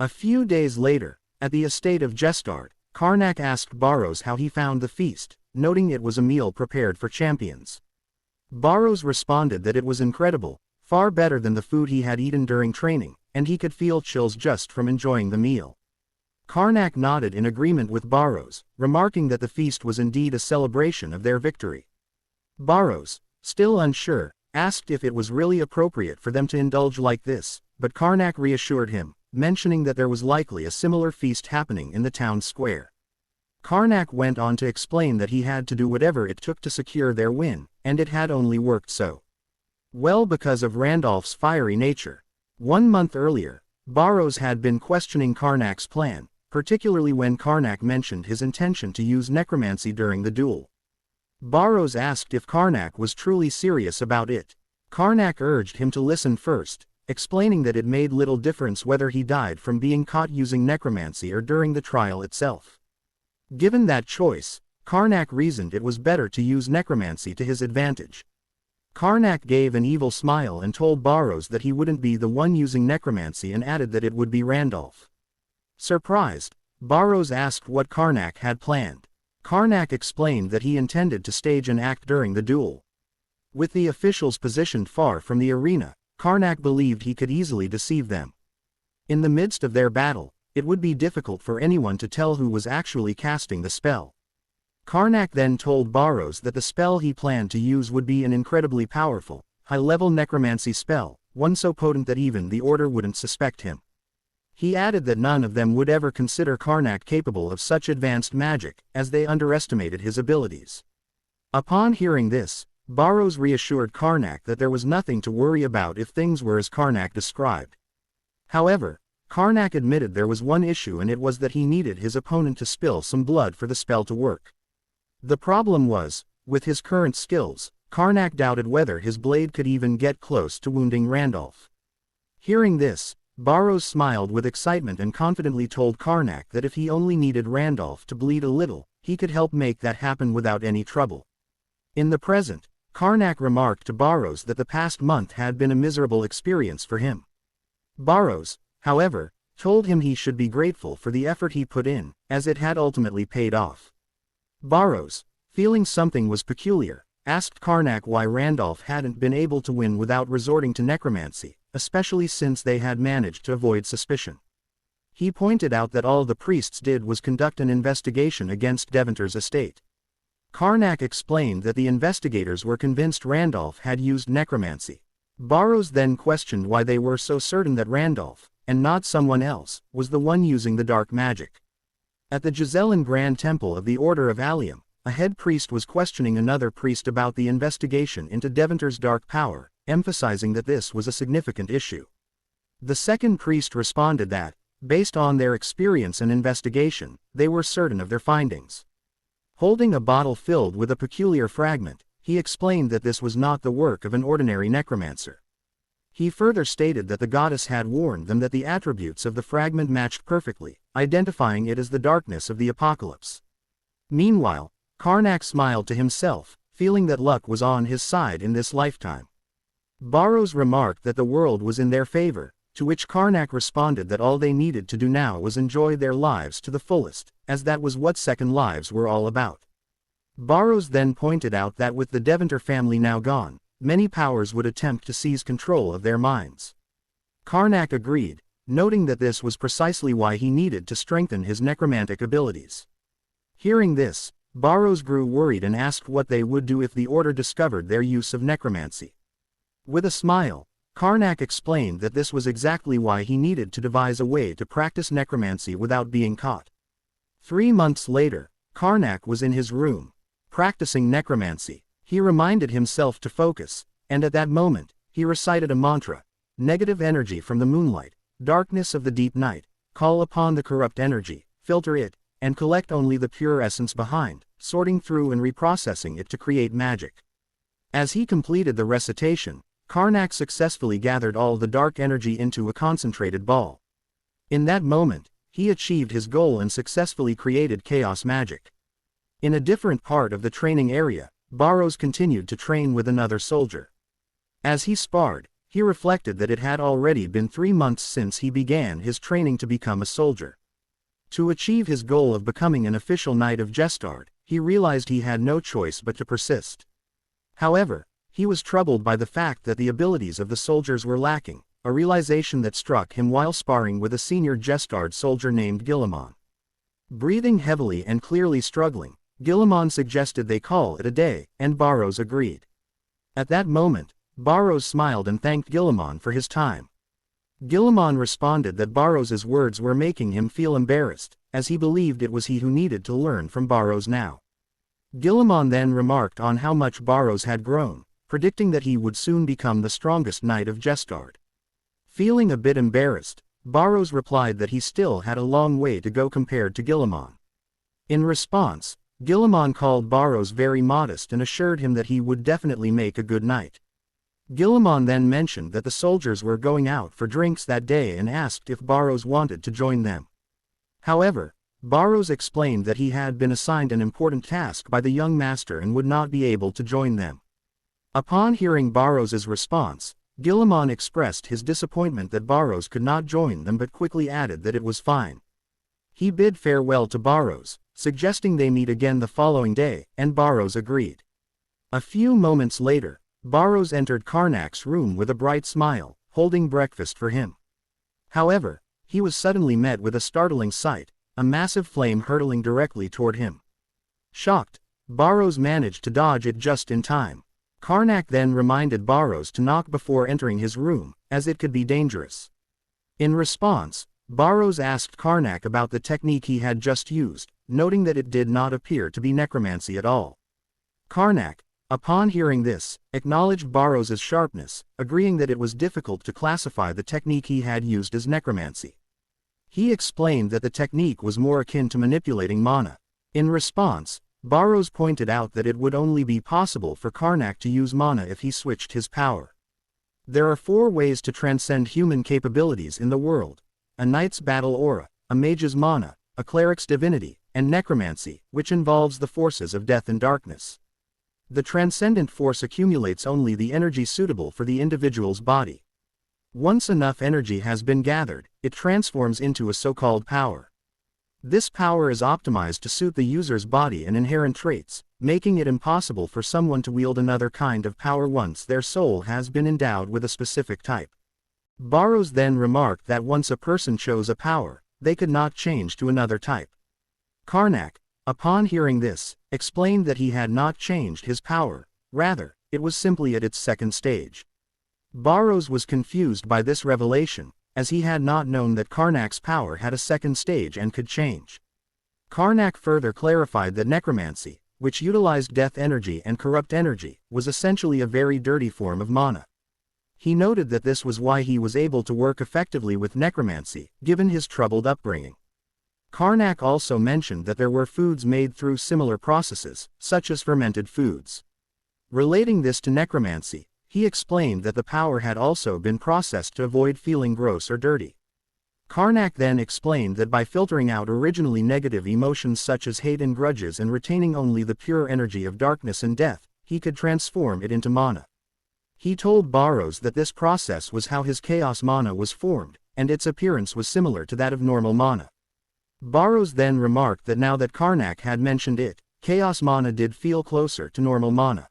A few days later, at the estate of Jestard, Karnak asked Baros how he found the feast, noting it was a meal prepared for champions. Baros responded that it was incredible, far better than the food he had eaten during training, and he could feel chills just from enjoying the meal. Karnak nodded in agreement with Baros, remarking that the feast was indeed a celebration of their victory. Baros, still unsure, asked if it was really appropriate for them to indulge like this, but Karnak reassured him, mentioning that there was likely a similar feast happening in the town square. Karnak went on to explain that he had to do whatever it took to secure their win, and it had only worked so well because of Randolph's fiery nature. 1 month earlier, Baros had been questioning Karnak's plan, particularly when Karnak mentioned his intention to use necromancy during the duel. Baros asked if Karnak was truly serious about it. Karnak urged him to listen first, explaining that it made little difference whether he died from being caught using necromancy or during the trial itself. Given that choice, Karnak reasoned it was better to use necromancy to his advantage. Karnak gave an evil smile and told Baros that he wouldn't be the one using necromancy and added that it would be Randolph. Surprised, Baros asked what Karnak had planned. Karnak explained that he intended to stage an act during the duel. With the officials positioned far from the arena, Karnak believed he could easily deceive them. In the midst of their battle, it would be difficult for anyone to tell who was actually casting the spell. Karnak then told Baros that the spell he planned to use would be an incredibly powerful, high-level necromancy spell, one so potent that even the Order wouldn't suspect him. He added that none of them would ever consider Karnak capable of such advanced magic, as they underestimated his abilities. Upon hearing this, Baros reassured Karnak that there was nothing to worry about if things were as Karnak described. However, Karnak admitted there was one issue, and it was that he needed his opponent to spill some blood for the spell to work. The problem was, with his current skills, Karnak doubted whether his blade could even get close to wounding Randolph. Hearing this, Baros smiled with excitement and confidently told Karnak that if he only needed Randolph to bleed a little, he could help make that happen without any trouble. In the present, Karnak remarked to Baros that the past month had been a miserable experience for him. Baros, however, told him he should be grateful for the effort he put in, as it had ultimately paid off. Baros, feeling something was peculiar, asked Karnak why Randolph hadn't been able to win without resorting to necromancy, especially since they had managed to avoid suspicion. He pointed out that all the priests did was conduct an investigation against Devonter's estate. Karnak explained that the investigators were convinced Randolph had used necromancy. Baros then questioned why they were so certain that Randolph, and not someone else, was the one using the dark magic. At the Gisellan Grand Temple of the Order of Allium, a head priest was questioning another priest about the investigation into Devonter's dark power, emphasizing that this was a significant issue. The second priest responded that, based on their experience and investigation, they were certain of their findings. Holding a bottle filled with a peculiar fragment, he explained that this was not the work of an ordinary necromancer. He further stated that the goddess had warned them that the attributes of the fragment matched perfectly, identifying it as the darkness of the apocalypse. Meanwhile, Karnak smiled to himself, feeling that luck was on his side in this lifetime. Baros remarked that the world was in their favor, to which Karnak responded that all they needed to do now was enjoy their lives to the fullest, as that was what second lives were all about. Baros then pointed out that with the Devonter family now gone, many powers would attempt to seize control of their minds. Karnak agreed, noting that this was precisely why he needed to strengthen his necromantic abilities. Hearing this, Baros grew worried and asked what they would do if the Order discovered their use of necromancy. With a smile, Karnak explained that this was exactly why he needed to devise a way to practice necromancy without being caught. 3 months later, Karnak was in his room, practicing necromancy. He reminded himself to focus, and at that moment, he recited a mantra: negative energy from the moonlight, darkness of the deep night, call upon the corrupt energy, filter it, and collect only the pure essence behind, sorting through and reprocessing it to create magic. As he completed the recitation, Karnak successfully gathered all the dark energy into a concentrated ball. In that moment, he achieved his goal and successfully created chaos magic. In a different part of the training area, Baros continued to train with another soldier. As he sparred, he reflected that it had already been 3 months since he began his training to become a soldier. To achieve his goal of becoming an official Knight of Gestard, he realized he had no choice but to persist. However, he was troubled by the fact that the abilities of the soldiers were lacking, a realization that struck him while sparring with a senior Gestard soldier named Guillemon. Breathing heavily and clearly struggling, Guillemon suggested they call it a day, and Baros agreed. At that moment, Baros smiled and thanked Guillemon for his time. Guillemon responded that Baros's words were making him feel embarrassed, as he believed it was he who needed to learn from Baros now. Guillemon then remarked on how much Baros had grown, predicting that he would soon become the strongest Knight of Gestard. Feeling a bit embarrassed, Baros replied that he still had a long way to go compared to Guillemon. In response, Guillemon called Baros very modest and assured him that he would definitely make a good knight. Guillemon then mentioned that the soldiers were going out for drinks that day and asked if Baros wanted to join them. However, Baros explained that he had been assigned an important task by the young master and would not be able to join them. Upon hearing Baros's response, Guillemon expressed his disappointment that Baros could not join them but quickly added that it was fine. He bid farewell to Baros, suggesting they meet again the following day, and Baros agreed. A few moments later, Baros entered Karnak's room with a bright smile, holding breakfast for him. However, he was suddenly met with a startling sight, a massive flame hurtling directly toward him. Shocked, Baros managed to dodge it just in time. Karnak then reminded Baros to knock before entering his room, as it could be dangerous. In response, Baros asked Karnak about the technique he had just used, noting that it did not appear to be necromancy at all. Karnak, upon hearing this, acknowledged Baros's sharpness, agreeing that it was difficult to classify the technique he had used as necromancy. He explained that the technique was more akin to manipulating mana. In response, Baros pointed out that it would only be possible for Karnak to use mana if he switched his power. There are 4 ways to transcend human capabilities in the world: a knight's battle aura, a mage's mana, a cleric's divinity, and necromancy, which involves the forces of death and darkness. The transcendent force accumulates only the energy suitable for the individual's body. Once enough energy has been gathered, it transforms into a so-called power. This power is optimized to suit the user's body and inherent traits, making it impossible for someone to wield another kind of power once their soul has been endowed with a specific type. Baros then remarked that once a person chose a power, they could not change to another type. Karnak, upon hearing this, explained that he had not changed his power, rather, it was simply at its second stage. Baros was confused by this revelation, as he had not known that Karnak's power had a second stage and could change. Karnak further clarified that necromancy, which utilized death energy and corrupt energy, was essentially a very dirty form of mana. He noted that this was why he was able to work effectively with necromancy, given his troubled upbringing. Karnak also mentioned that there were foods made through similar processes, such as fermented foods. Relating this to necromancy, he explained that the power had also been processed to avoid feeling gross or dirty. Karnak then explained that by filtering out originally negative emotions such as hate and grudges and retaining only the pure energy of darkness and death, he could transform it into mana. He told Baros that this process was how his chaos mana was formed, and its appearance was similar to that of normal mana. Baros then remarked that now that Karnak had mentioned it, chaos mana did feel closer to normal mana.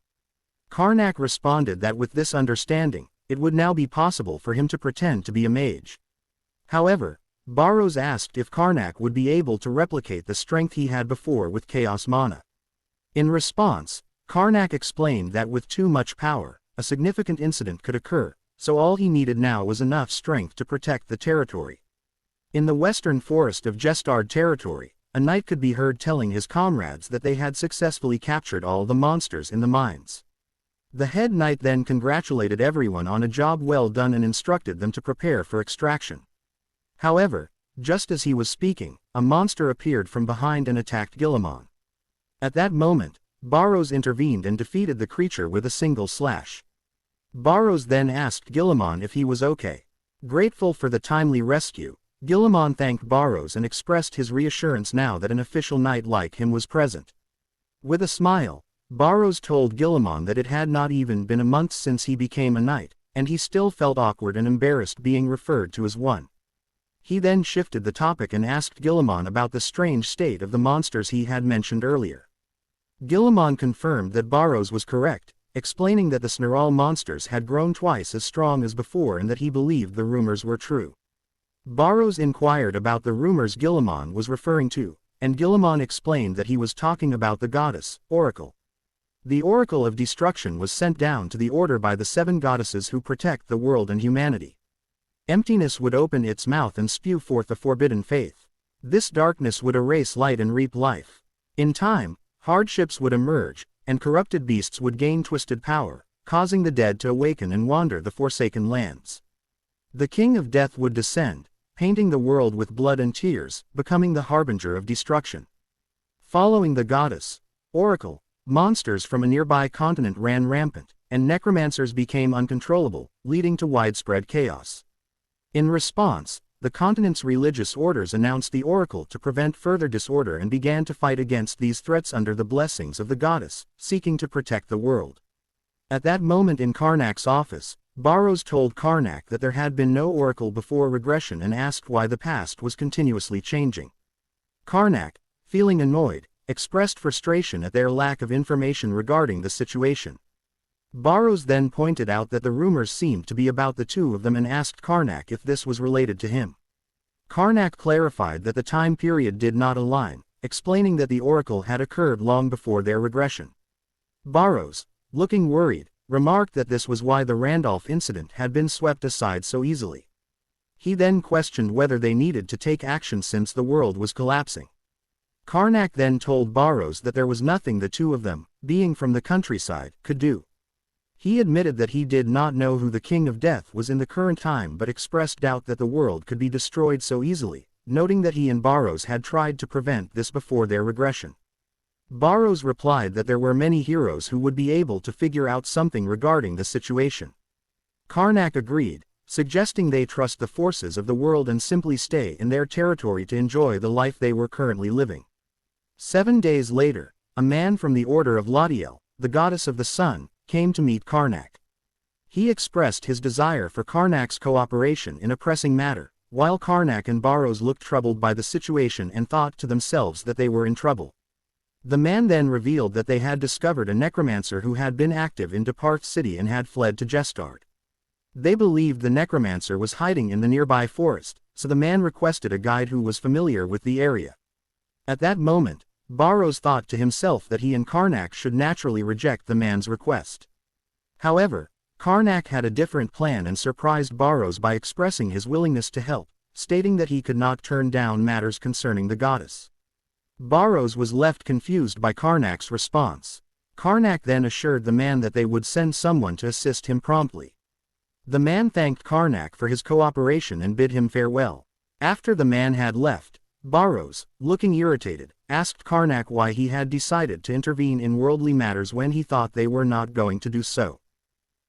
Karnak responded that with this understanding, it would now be possible for him to pretend to be a mage. However, Baros asked if Karnak would be able to replicate the strength he had before with chaos mana. In response, Karnak explained that with too much power, a significant incident could occur, so all he needed now was enough strength to protect the territory. In the western forest of Gestard territory, a knight could be heard telling his comrades that they had successfully captured all the monsters in the mines. The head knight then congratulated everyone on a job well done and instructed them to prepare for extraction. However, just as he was speaking, a monster appeared from behind and attacked Guillemon. At that moment, Baros intervened and defeated the creature with a single slash. Baros then asked Guillemon if he was okay. Grateful for the timely rescue, Guillemon thanked Baros and expressed his reassurance now that an official knight like him was present. With a smile, Baros told Gilliman that it had not even been a month since he became a knight, and he still felt awkward and embarrassed being referred to as one. He then shifted the topic and asked Gilliman about the strange state of the monsters he had mentioned earlier. Gilliman confirmed that Baros was correct, explaining that the Snarl monsters had grown twice as strong as before and that he believed the rumors were true. Baros inquired about the rumors Gilliman was referring to, and Gilliman explained that he was talking about the goddess, Oracle. The Oracle of Destruction was sent down to the Order by the 7 goddesses who protect the world and humanity. Emptiness would open its mouth and spew forth the forbidden faith. This darkness would erase light and reap life. In time, hardships would emerge, and corrupted beasts would gain twisted power, causing the dead to awaken and wander the forsaken lands. The King of Death would descend, painting the world with blood and tears, becoming the harbinger of destruction. Following the goddess, Oracle, monsters from a nearby continent ran rampant, and necromancers became uncontrollable, leading to widespread chaos. In response, the continent's religious orders announced the Oracle to prevent further disorder and began to fight against these threats under the blessings of the goddess, seeking to protect the world. At that moment in Karnak's office, Baros told Karnak that there had been no Oracle before regression and asked why the past was continuously changing. Karnak, feeling annoyed, expressed frustration at their lack of information regarding the situation. Baros then pointed out that the rumors seemed to be about the two of them and asked Karnak if this was related to him. Karnak clarified that the time period did not align, explaining that the Oracle had occurred long before their regression. Baros, looking worried, remarked that this was why the Randolph incident had been swept aside so easily. He then questioned whether they needed to take action since the world was collapsing. Karnak then told Baros that there was nothing the two of them, being from the countryside, could do. He admitted that he did not know who the King of Death was in the current time but expressed doubt that the world could be destroyed so easily, noting that he and Baros had tried to prevent this before their regression. Baros replied that there were many heroes who would be able to figure out something regarding the situation. Karnak agreed, suggesting they trust the forces of the world and simply stay in their territory to enjoy the life they were currently living. 7 days later, a man from the Order of Latiel, the goddess of the sun, came to meet Karnak. He expressed his desire for Karnak's cooperation in a pressing matter, while Karnak and Baros looked troubled by the situation and thought to themselves that they were in trouble. The man then revealed that they had discovered a necromancer who had been active in Departh City and had fled to Gestard. They believed the necromancer was hiding in the nearby forest, so the man requested a guide who was familiar with the area. At that moment, Baros thought to himself that he and Karnak should naturally reject the man's request. However, Karnak had a different plan and surprised Baros by expressing his willingness to help, stating that he could not turn down matters concerning the goddess. Baros was left confused by Karnak's response. Karnak then assured the man that they would send someone to assist him promptly. The man thanked Karnak for his cooperation and bid him farewell. After the man had left, Baros, looking irritated, asked Karnak why he had decided to intervene in worldly matters when he thought they were not going to do so.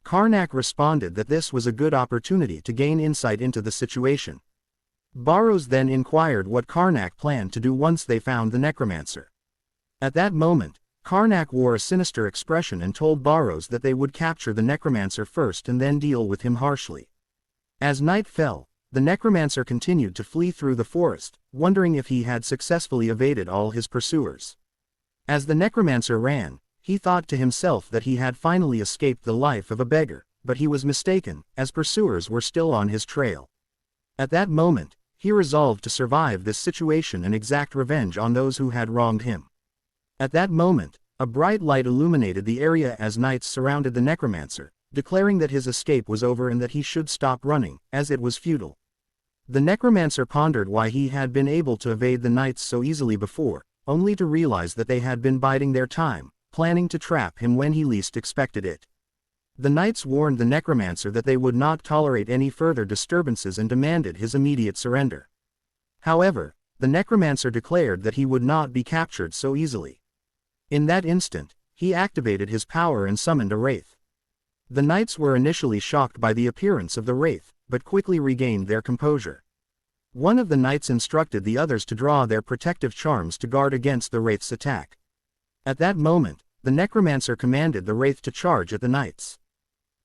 Karnak responded that this was a good opportunity to gain insight into the situation. Baros then inquired what Karnak planned to do once they found the necromancer. At that moment, Karnak wore a sinister expression and told Baros that they would capture the necromancer first and then deal with him harshly. As night fell, the necromancer continued to flee through the forest, wondering if he had successfully evaded all his pursuers. As the necromancer ran, he thought to himself that he had finally escaped the life of a beggar, but he was mistaken, as pursuers were still on his trail. At that moment, he resolved to survive this situation and exact revenge on those who had wronged him. At that moment, a bright light illuminated the area as knights surrounded the necromancer, declaring that his escape was over and that he should stop running, as it was futile. The necromancer pondered why he had been able to evade the knights so easily before, only to realize that they had been biding their time, planning to trap him when he least expected it. The knights warned the necromancer that they would not tolerate any further disturbances and demanded his immediate surrender. However, the necromancer declared that he would not be captured so easily. In that instant, he activated his power and summoned a wraith. The knights were initially shocked by the appearance of the wraith, but quickly regained their composure. One of the knights instructed the others to draw their protective charms to guard against the wraith's attack. At that moment, the necromancer commanded the wraith to charge at the knights.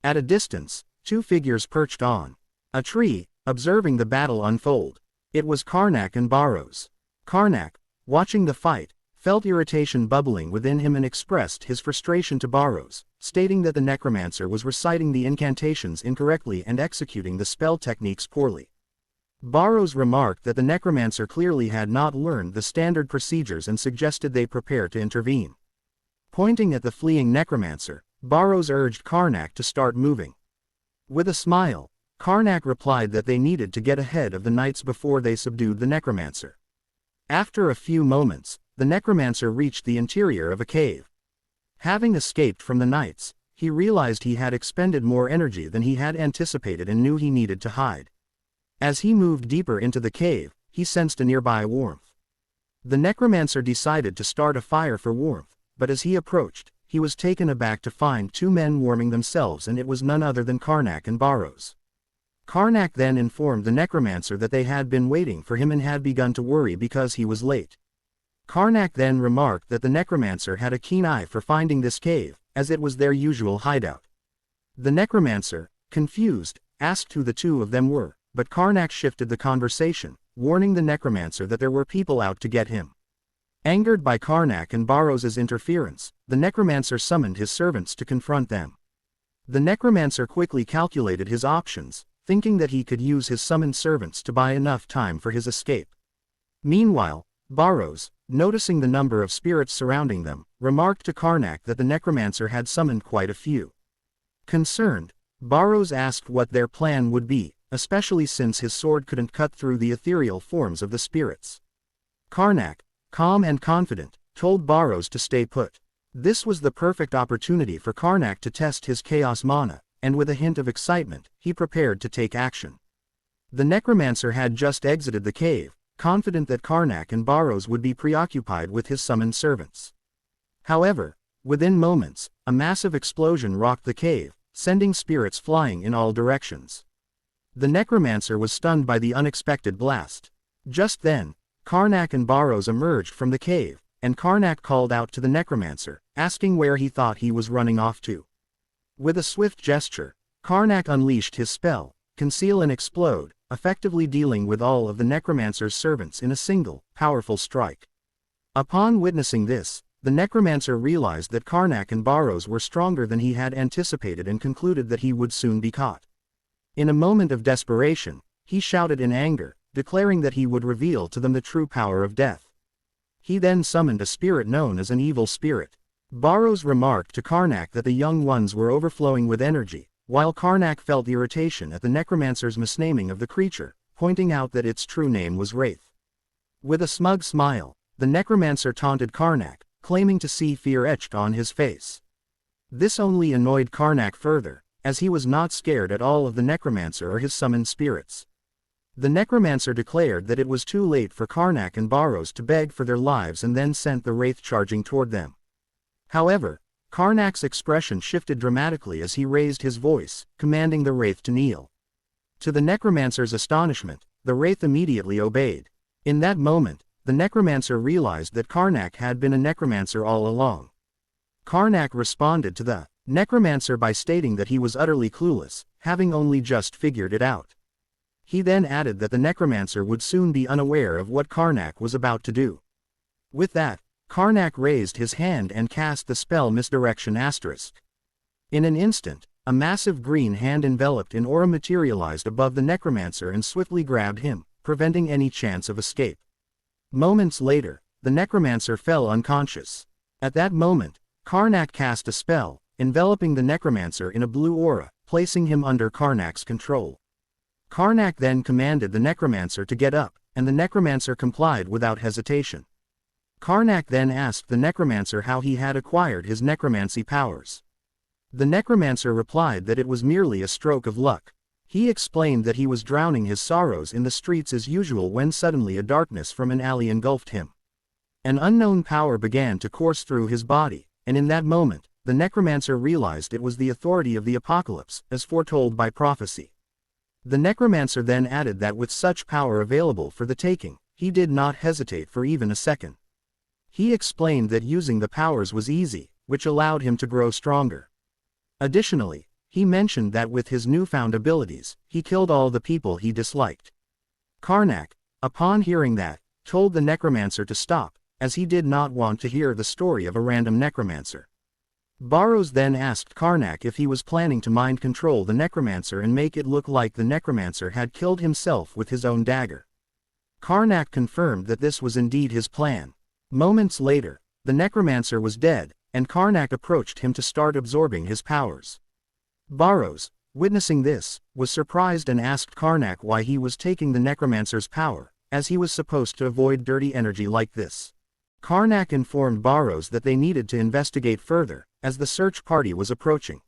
At a distance, two figures perched on a tree, observing the battle unfold. It was Karnak and Baros. Karnak, watching the fight, felt irritation bubbling within him and expressed his frustration to Baros, stating that the necromancer was reciting the incantations incorrectly and executing the spell techniques poorly. Baros remarked that the necromancer clearly had not learned the standard procedures and suggested they prepare to intervene. Pointing at the fleeing necromancer, Baros urged Karnak to start moving. With a smile, Karnak replied that they needed to get ahead of the knights before they subdued the necromancer. After a few moments, the necromancer reached the interior of a cave. Having escaped from the knights, he realized he had expended more energy than he had anticipated and knew he needed to hide. As he moved deeper into the cave, he sensed a nearby warmth. The necromancer decided to start a fire for warmth, but as he approached, he was taken aback to find two men warming themselves, and it was none other than Karnak and Baros. Karnak then informed the necromancer that they had been waiting for him and had begun to worry because he was late. Karnak then remarked that the necromancer had a keen eye for finding this cave, as it was their usual hideout. The necromancer, confused, asked who the two of them were, but Karnak shifted the conversation, warning the necromancer that there were people out to get him. Angered by Karnak and Baros' interference, the necromancer summoned his servants to confront them. The necromancer quickly calculated his options, thinking that he could use his summoned servants to buy enough time for his escape. Meanwhile, Baros, noticing the number of spirits surrounding them, remarked to Karnak that the necromancer had summoned quite a few. Concerned, Baros asked what their plan would be, especially since his sword couldn't cut through the ethereal forms of the spirits. Karnak, calm and confident, told Baros to stay put. This was the perfect opportunity for Karnak to test his chaos mana, and with a hint of excitement, he prepared to take action. The necromancer had just exited the cave, confident that Karnak and Baros would be preoccupied with his summoned servants. However, within moments, a massive explosion rocked the cave, sending spirits flying in all directions. The necromancer was stunned by the unexpected blast. Just then, Karnak and Baros emerged from the cave, and Karnak called out to the necromancer, asking where he thought he was running off to. With a swift gesture, Karnak unleashed his spell, Conceal and Explode, effectively dealing with all of the necromancer's servants in a single, powerful strike. Upon witnessing this, the necromancer realized that Karnak and Baros were stronger than he had anticipated and concluded that he would soon be caught. In a moment of desperation, he shouted in anger, declaring that he would reveal to them the true power of death. He then summoned a spirit known as an evil spirit. Baros remarked to Karnak that the young ones were overflowing with energy, while Karnak felt irritation at the necromancer's misnaming of the creature, pointing out that its true name was Wraith. With a smug smile, the necromancer taunted Karnak, claiming to see fear etched on his face. This only annoyed Karnak further, as he was not scared at all of the necromancer or his summoned spirits. The necromancer declared that it was too late for Karnak and Baros to beg for their lives and then sent the wraith charging toward them. However, Karnak's expression shifted dramatically as he raised his voice, commanding the wraith to kneel. To the necromancer's astonishment, the wraith immediately obeyed. In that moment, the necromancer realized that Karnak had been a necromancer all along. Karnak responded to the necromancer by stating that he was utterly clueless, having only just figured it out. He then added that the necromancer would soon be unaware of what Karnak was about to do. With that, Karnak raised his hand and cast the spell Misdirection **. In an instant, a massive green hand enveloped in aura materialized above the necromancer and swiftly grabbed him, preventing any chance of escape. Moments later, the necromancer fell unconscious. At that moment, Karnak cast a spell, enveloping the necromancer in a blue aura, placing him under Karnak's control. Karnak then commanded the necromancer to get up, and the necromancer complied without hesitation. Karnak then asked the necromancer how he had acquired his necromancy powers. The necromancer replied that it was merely a stroke of luck. He explained that he was drowning his sorrows in the streets as usual when suddenly a darkness from an alley engulfed him. An unknown power began to course through his body, and in that moment, the necromancer realized it was the authority of the apocalypse, as foretold by prophecy. The necromancer then added that with such power available for the taking, he did not hesitate for even a second. He explained that using the powers was easy, which allowed him to grow stronger. Additionally, he mentioned that with his newfound abilities, he killed all the people he disliked. Karnak, upon hearing that, told the necromancer to stop, as he did not want to hear the story of a random necromancer. Baros then asked Karnak if he was planning to mind control the necromancer and make it look like the necromancer had killed himself with his own dagger. Karnak confirmed that this was indeed his plan. Moments later, the necromancer was dead, and Karnak approached him to start absorbing his powers. Baros, witnessing this, was surprised and asked Karnak why he was taking the necromancer's power, as he was supposed to avoid dirty energy like this. Karnak informed Baros that they needed to investigate further, as the search party was approaching.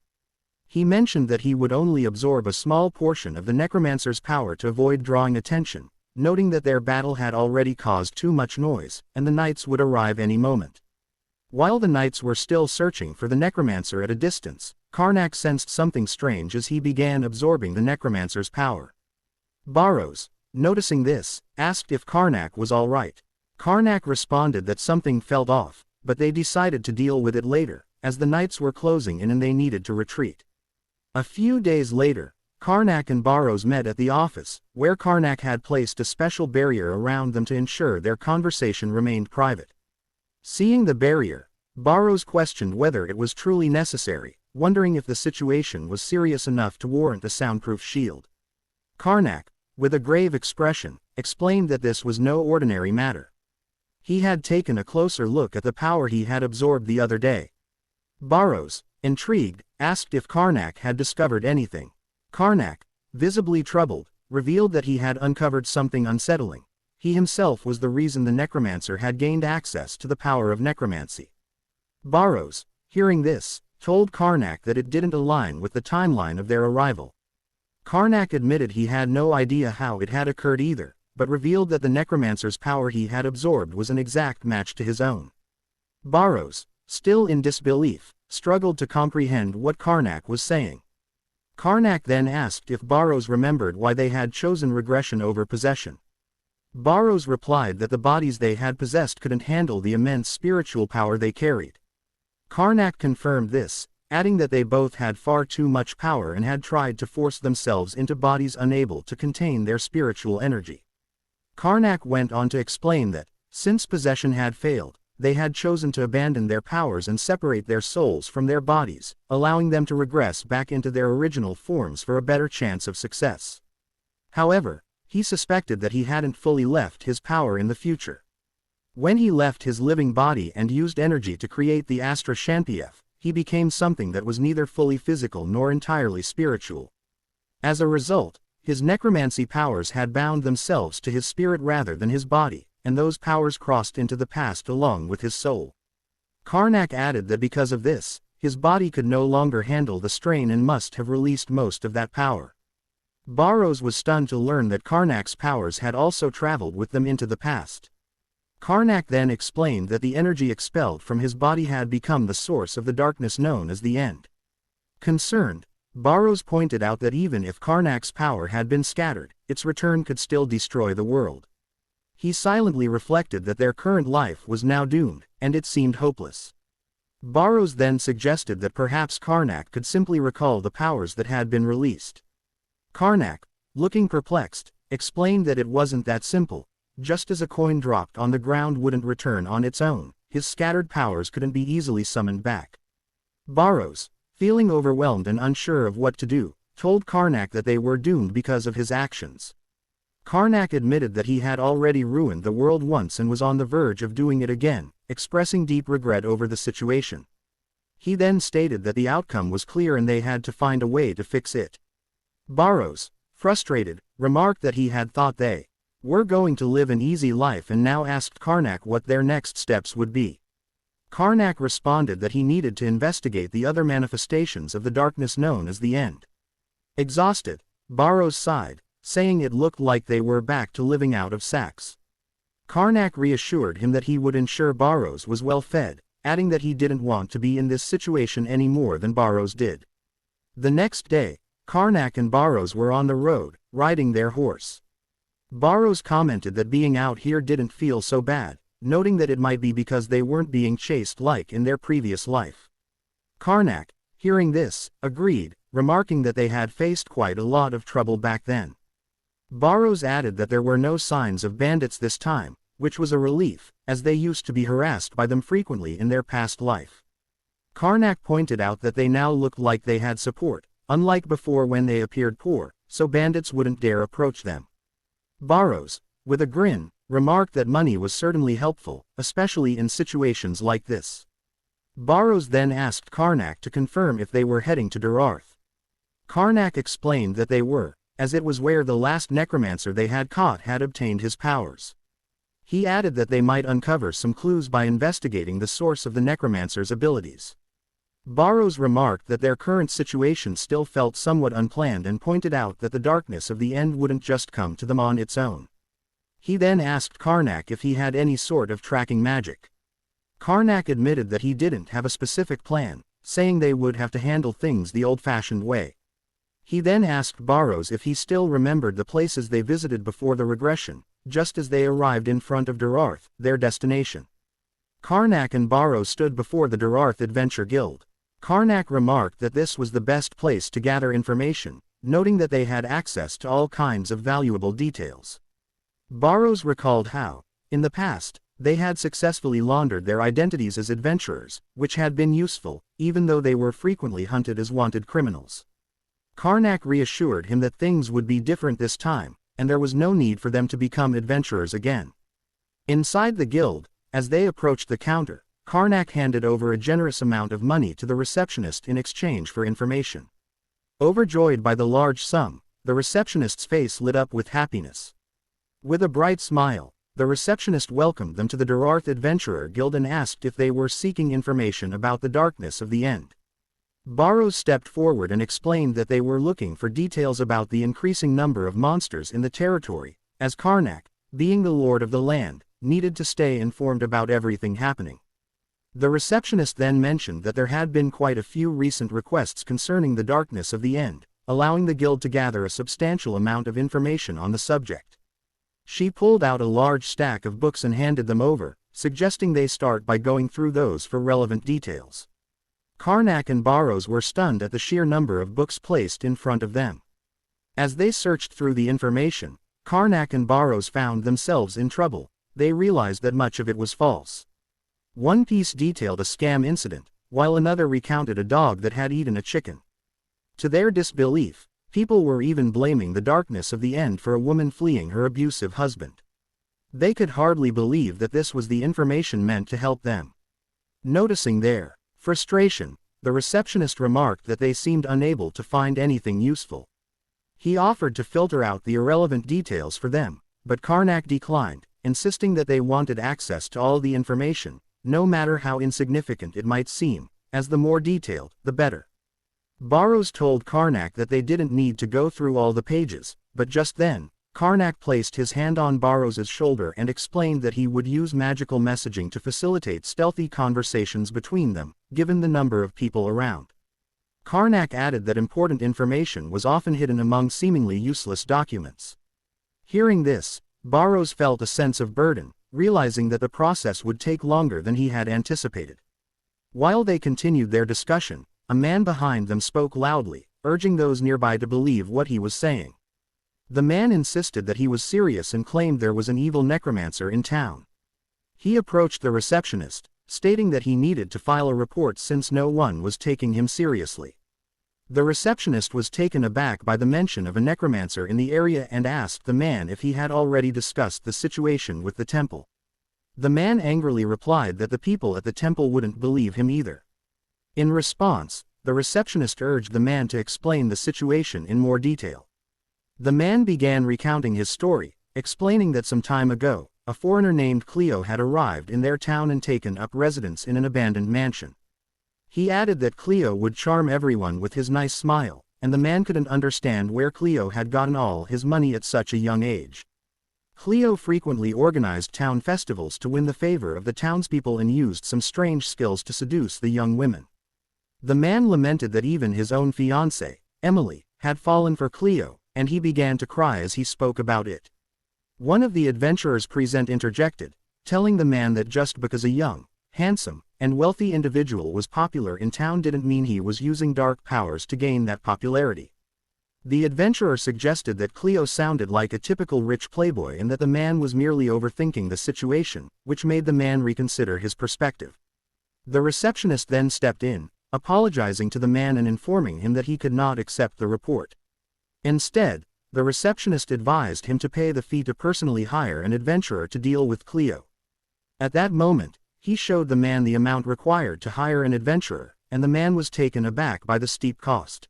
He mentioned that he would only absorb a small portion of the necromancer's power to avoid drawing attention, noting that their battle had already caused too much noise, and the knights would arrive any moment. While the knights were still searching for the necromancer at a distance, Karnak sensed something strange as he began absorbing the necromancer's power. Baros, noticing this, asked if Karnak was all right. Karnak responded that something felt off, but they decided to deal with it later, as the knights were closing in and they needed to retreat. A few days later, Karnak and Baros met at the office, where Karnak had placed a special barrier around them to ensure their conversation remained private. Seeing the barrier, Baros questioned whether it was truly necessary, wondering if the situation was serious enough to warrant a soundproof shield. Karnak, with a grave expression, explained that this was no ordinary matter. He had taken a closer look at the power he had absorbed the other day. Baros, intrigued, asked if Karnak had discovered anything. Karnak, visibly troubled, revealed that he had uncovered something unsettling. He himself was the reason the necromancer had gained access to the power of necromancy. Baros, hearing this, told Karnak that it didn't align with the timeline of their arrival. Karnak admitted he had no idea how it had occurred either, but revealed that the necromancer's power he had absorbed was an exact match to his own. Baros, still in disbelief, struggled to comprehend what Karnak was saying. Karnak then asked if Baros remembered why they had chosen regression over possession. Baros replied that the bodies they had possessed couldn't handle the immense spiritual power they carried. Karnak confirmed this, adding that they both had far too much power and had tried to force themselves into bodies unable to contain their spiritual energy. Karnak went on to explain that, since possession had failed, they had chosen to abandon their powers and separate their souls from their bodies, allowing them to regress back into their original forms for a better chance of success. However, he suspected that he hadn't fully left his power in the future. When he left his living body and used energy to create the Astra Shantief, he became something that was neither fully physical nor entirely spiritual. As a result, his necromancy powers had bound themselves to his spirit rather than his body, and those powers crossed into the past along with his soul. Karnak added that because of this, his body could no longer handle the strain and must have released most of that power. Baros was stunned to learn that Karnak's powers had also traveled with them into the past. Karnak then explained that the energy expelled from his body had become the source of the darkness known as the End. Concerned, Baros pointed out that even if Karnak's power had been scattered, its return could still destroy the world. He silently reflected that their current life was now doomed, and it seemed hopeless. Baros then suggested that perhaps Karnak could simply recall the powers that had been released. Karnak, looking perplexed, explained that it wasn't that simple. Just as a coin dropped on the ground wouldn't return on its own, his scattered powers couldn't be easily summoned back. Baros, feeling overwhelmed and unsure of what to do, told Karnak that they were doomed because of his actions. Karnak admitted that he had already ruined the world once and was on the verge of doing it again, expressing deep regret over the situation. He then stated that the outcome was clear and they had to find a way to fix it. Baros, frustrated, remarked that he had thought they were going to live an easy life and now asked Karnak what their next steps would be. Karnak responded that he needed to investigate the other manifestations of the darkness known as the End. Exhausted, Baros sighed, saying it looked like they were back to living out of sacks. Karnak reassured him that he would ensure Baros was well fed, adding that he didn't want to be in this situation any more than Baros did. The next day, Karnak and Baros were on the road, riding their horse. Baros commented that being out here didn't feel so bad, noting that it might be because they weren't being chased like in their previous life. Karnak, hearing this, agreed, remarking that they had faced quite a lot of trouble back then. Baros added that there were no signs of bandits this time, which was a relief, as they used to be harassed by them frequently in their past life. Karnak pointed out that they now looked like they had support, unlike before when they appeared poor, so bandits wouldn't dare approach them. Baros, with a grin, remarked that money was certainly helpful, especially in situations like this. Baros then asked Karnak to confirm if they were heading to Durarth. Karnak explained that they were, as it was where the last necromancer they had caught had obtained his powers. He added that they might uncover some clues by investigating the source of the necromancer's abilities. Baros remarked that their current situation still felt somewhat unplanned and pointed out that the darkness of the end wouldn't just come to them on its own. He then asked Karnak if he had any sort of tracking magic. Karnak admitted that he didn't have a specific plan, saying they would have to handle things the old-fashioned way. He then asked Baros if he still remembered the places they visited before the regression, just as they arrived in front of Durarth, their destination. Karnak and Baros stood before the Durarth Adventure Guild. Karnak remarked that this was the best place to gather information, noting that they had access to all kinds of valuable details. Baros recalled how, in the past, they had successfully laundered their identities as adventurers, which had been useful, even though they were frequently hunted as wanted criminals. Karnak reassured him that things would be different this time, and there was no need for them to become adventurers again. Inside the guild, as they approached the counter, Karnak handed over a generous amount of money to the receptionist in exchange for information. Overjoyed by the large sum, the receptionist's face lit up with happiness. With a bright smile, the receptionist welcomed them to the Durarth Adventurer Guild and asked if they were seeking information about the darkness of the end. Baros stepped forward and explained that they were looking for details about the increasing number of monsters in the territory, as Karnak, being the lord of the land, needed to stay informed about everything happening. The receptionist then mentioned that there had been quite a few recent requests concerning the darkness of the end, allowing the guild to gather a substantial amount of information on the subject. She pulled out a large stack of books and handed them over, suggesting they start by going through those for relevant details. Karnak and Baros were stunned at the sheer number of books placed in front of them. As they searched through the information, Karnak and Baros found themselves in trouble. They realized that much of it was false. One piece detailed a scam incident, while another recounted a dog that had eaten a chicken. To their disbelief, people were even blaming the darkness of the end for a woman fleeing her abusive husband. They could hardly believe that this was the information meant to help them. Noticing their frustration, the receptionist remarked that they seemed unable to find anything useful. He offered to filter out the irrelevant details for them, but Karnak declined, insisting that they wanted access to all the information, no matter how insignificant it might seem, as the more detailed, the better. Baros told Karnak that they didn't need to go through all the pages, but just then, Karnak placed his hand on Baros's shoulder and explained that he would use magical messaging to facilitate stealthy conversations between them, given the number of people around. Karnak added that important information was often hidden among seemingly useless documents. Hearing this, Baros felt a sense of burden, realizing that the process would take longer than he had anticipated. While they continued their discussion, a man behind them spoke loudly, urging those nearby to believe what he was saying. The man insisted that he was serious and claimed there was an evil necromancer in town. He approached the receptionist, stating that he needed to file a report since no one was taking him seriously. The receptionist was taken aback by the mention of a necromancer in the area and asked the man if he had already discussed the situation with the temple. The man angrily replied that the people at the temple wouldn't believe him either. In response, the receptionist urged the man to explain the situation in more detail. The man began recounting his story, explaining that some time ago, a foreigner named Cleo had arrived in their town and taken up residence in an abandoned mansion. He added that Cleo would charm everyone with his nice smile, and the man couldn't understand where Cleo had gotten all his money at such a young age. Cleo frequently organized town festivals to win the favor of the townspeople and used some strange skills to seduce the young women. The man lamented that even his own fiancée, Emily, had fallen for Cleo, and he began to cry as he spoke about it. One of the adventurers present interjected, telling the man that just because a young, handsome, and wealthy individual was popular in town didn't mean he was using dark powers to gain that popularity. The adventurer suggested that Cleo sounded like a typical rich playboy and that the man was merely overthinking the situation, which made the man reconsider his perspective. The receptionist then stepped in, apologizing to the man and informing him that he could not accept the report. Instead, the receptionist advised him to pay the fee to personally hire an adventurer to deal with Cleo. At that moment, he showed the man the amount required to hire an adventurer, and the man was taken aback by the steep cost.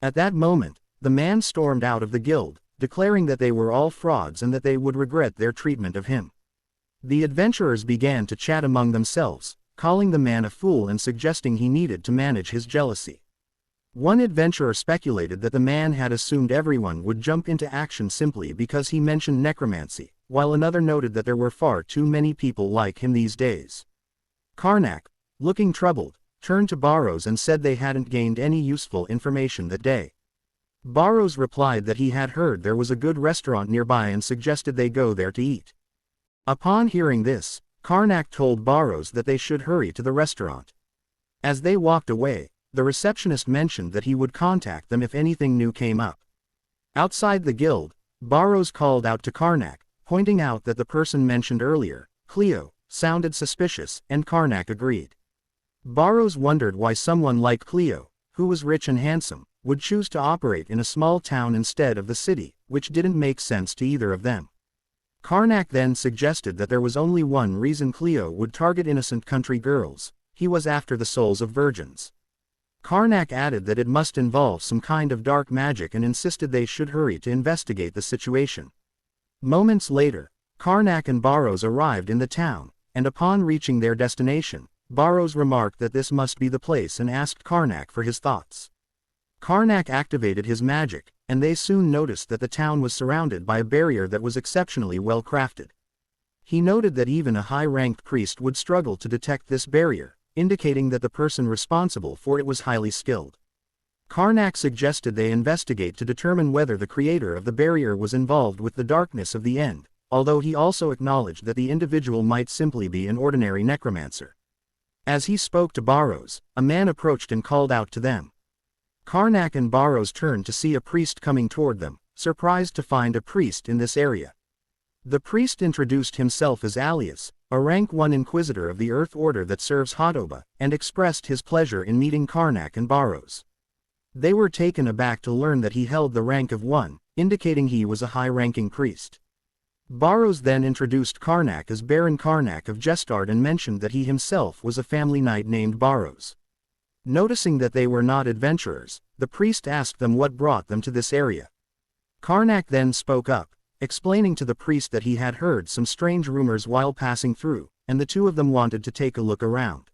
At that moment, the man stormed out of the guild, declaring that they were all frauds and that they would regret their treatment of him. The adventurers began to chat among themselves, calling the man a fool and suggesting he needed to manage his jealousy. One adventurer speculated that the man had assumed everyone would jump into action simply because he mentioned necromancy, while another noted that there were far too many people like him these days. Karnak, looking troubled, turned to Baros and said they hadn't gained any useful information that day. Baros replied that he had heard there was a good restaurant nearby and suggested they go there to eat. Upon hearing this, Karnak told Baros that they should hurry to the restaurant. As they walked away, the receptionist mentioned that he would contact them if anything new came up. Outside the guild, Baros called out to Karnak, pointing out that the person mentioned earlier, Cleo, sounded suspicious, and Karnak agreed. Baros wondered why someone like Cleo, who was rich and handsome, would choose to operate in a small town instead of the city, which didn't make sense to either of them. Karnak then suggested that there was only one reason Cleo would target innocent country girls: he was after the souls of virgins. Karnak added that it must involve some kind of dark magic and insisted they should hurry to investigate the situation. Moments later, Karnak and Baros arrived in the town, and upon reaching their destination, Baros remarked that this must be the place and asked Karnak for his thoughts. Karnak activated his magic, and they soon noticed that the town was surrounded by a barrier that was exceptionally well crafted. He noted that even a high-ranked priest would struggle to detect this barrier, indicating that the person responsible for it was highly skilled. Karnak suggested they investigate to determine whether the creator of the barrier was involved with the darkness of the end, although he also acknowledged that the individual might simply be an ordinary necromancer. As he spoke to Baros, a man approached and called out to them. Karnak and Baros turned to see a priest coming toward them, surprised to find a priest in this area. The priest introduced himself as Alias, a rank 1 inquisitor of the Earth Order that serves Hadoba, and expressed his pleasure in meeting Karnak and Baros. They were taken aback to learn that he held the rank of 1, indicating he was a high-ranking priest. Baros then introduced Karnak as Baron Karnak of Jestard and mentioned that he himself was a family knight named Baros. Noticing that they were not adventurers, the priest asked them what brought them to this area. Karnak then spoke up, explaining to the priest that he had heard some strange rumors while passing through, and the two of them wanted to take a look around.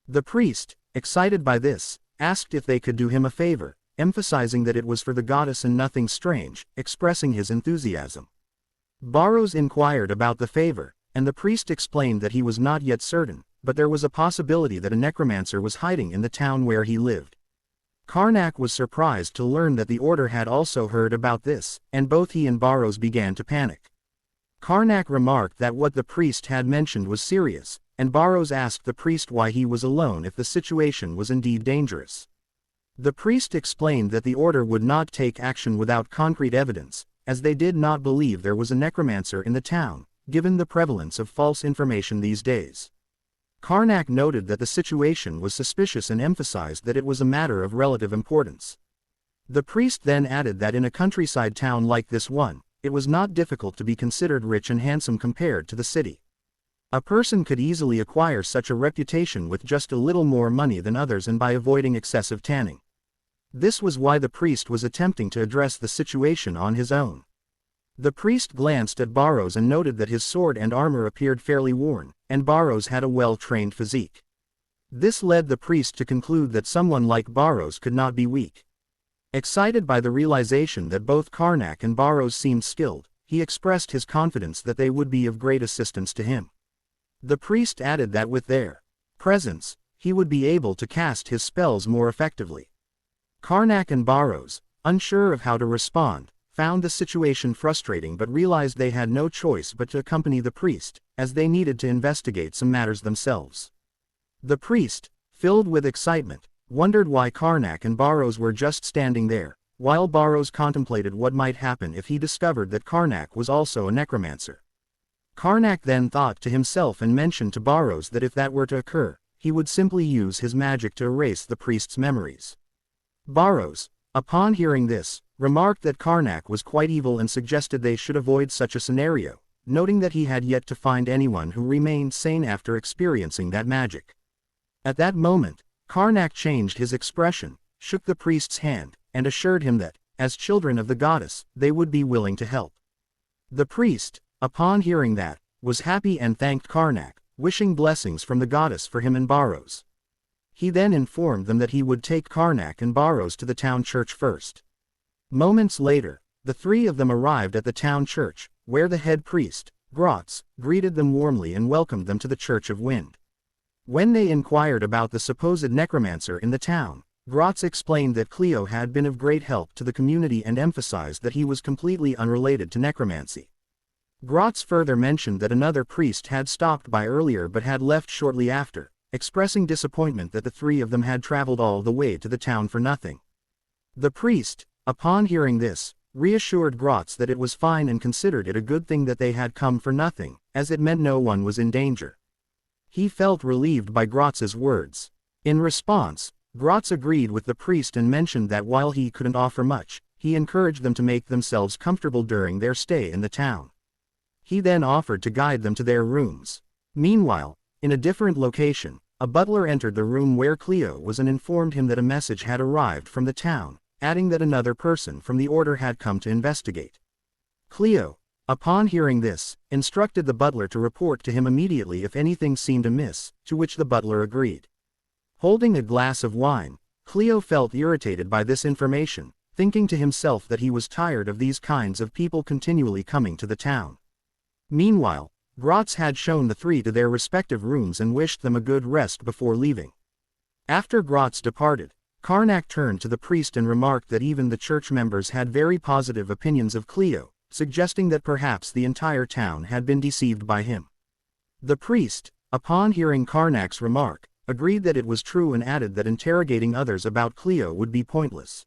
The priest, excited by this, asked if they could do him a favor, emphasizing that it was for the goddess and nothing strange, expressing his enthusiasm. Baros inquired about the favor, and the priest explained that he was not yet certain, but there was a possibility that a necromancer was hiding in the town where he lived. Karnak was surprised to learn that the order had also heard about this, and both he and Baros began to panic. Karnak remarked that what the priest had mentioned was serious, and Baros asked the priest why he was alone if the situation was indeed dangerous. The priest explained that the order would not take action without concrete evidence, as they did not believe there was a necromancer in the town, given the prevalence of false information these days. Karnak noted that the situation was suspicious and emphasized that it was a matter of relative importance. The priest then added that in a countryside town like this one, it was not difficult to be considered rich and handsome compared to the city. A person could easily acquire such a reputation with just a little more money than others and by avoiding excessive tanning. This was why the priest was attempting to address the situation on his own. The priest glanced at Baros and noted that his sword and armor appeared fairly worn, and Baros had a well-trained physique. This led the priest to conclude that someone like Baros could not be weak. Excited by the realization that both Karnak and Baros seemed skilled, he expressed his confidence that they would be of great assistance to him. The priest added that with their presence, he would be able to cast his spells more effectively. Karnak and Baros, unsure of how to respond, found the situation frustrating but realized they had no choice but to accompany the priest, as they needed to investigate some matters themselves. The priest, filled with excitement, wondered why Karnak and Baros were just standing there, while Baros contemplated what might happen if he discovered that Karnak was also a necromancer. Karnak then thought to himself and mentioned to Baros that if that were to occur, he would simply use his magic to erase the priest's memories. Baros, upon hearing this, remarked that Karnak was quite evil and suggested they should avoid such a scenario, noting that he had yet to find anyone who remained sane after experiencing that magic. At that moment, Karnak changed his expression, shook the priest's hand, and assured him that, as children of the goddess, they would be willing to help. The priest, upon hearing that, was happy and thanked Karnak, wishing blessings from the goddess for him and Baros. He then informed them that he would take Karnak and Baros to the town church first. Moments later, the three of them arrived at the town church, where the head priest, Grotz, greeted them warmly and welcomed them to the Church of Wind. When they inquired about the supposed necromancer in the town, Grotz explained that Cleo had been of great help to the community and emphasized that he was completely unrelated to necromancy. Grotz further mentioned that another priest had stopped by earlier but had left shortly after, expressing disappointment that the three of them had traveled all the way to the town for nothing. The priest, upon hearing this, reassured Grotz that it was fine and considered it a good thing that they had come for nothing, as it meant no one was in danger. He felt relieved by Grotz's words. In response, Grotz agreed with the priest and mentioned that while he couldn't offer much, he encouraged them to make themselves comfortable during their stay in the town. He then offered to guide them to their rooms. Meanwhile, in a different location, a butler entered the room where Cleo was and informed him that a message had arrived from the town, adding that another person from the order had come to investigate. Cleo, upon hearing this, instructed the butler to report to him immediately if anything seemed amiss, to which the butler agreed. Holding a glass of wine, Cleo felt irritated by this information, thinking to himself that he was tired of these kinds of people continually coming to the town. Meanwhile, Grotz had shown the three to their respective rooms and wished them a good rest before leaving. After Grotz departed, Karnak turned to the priest and remarked that even the church members had very positive opinions of Cleo, suggesting that perhaps the entire town had been deceived by him. The priest, upon hearing Karnak's remark, agreed that it was true and added that interrogating others about Cleo would be pointless.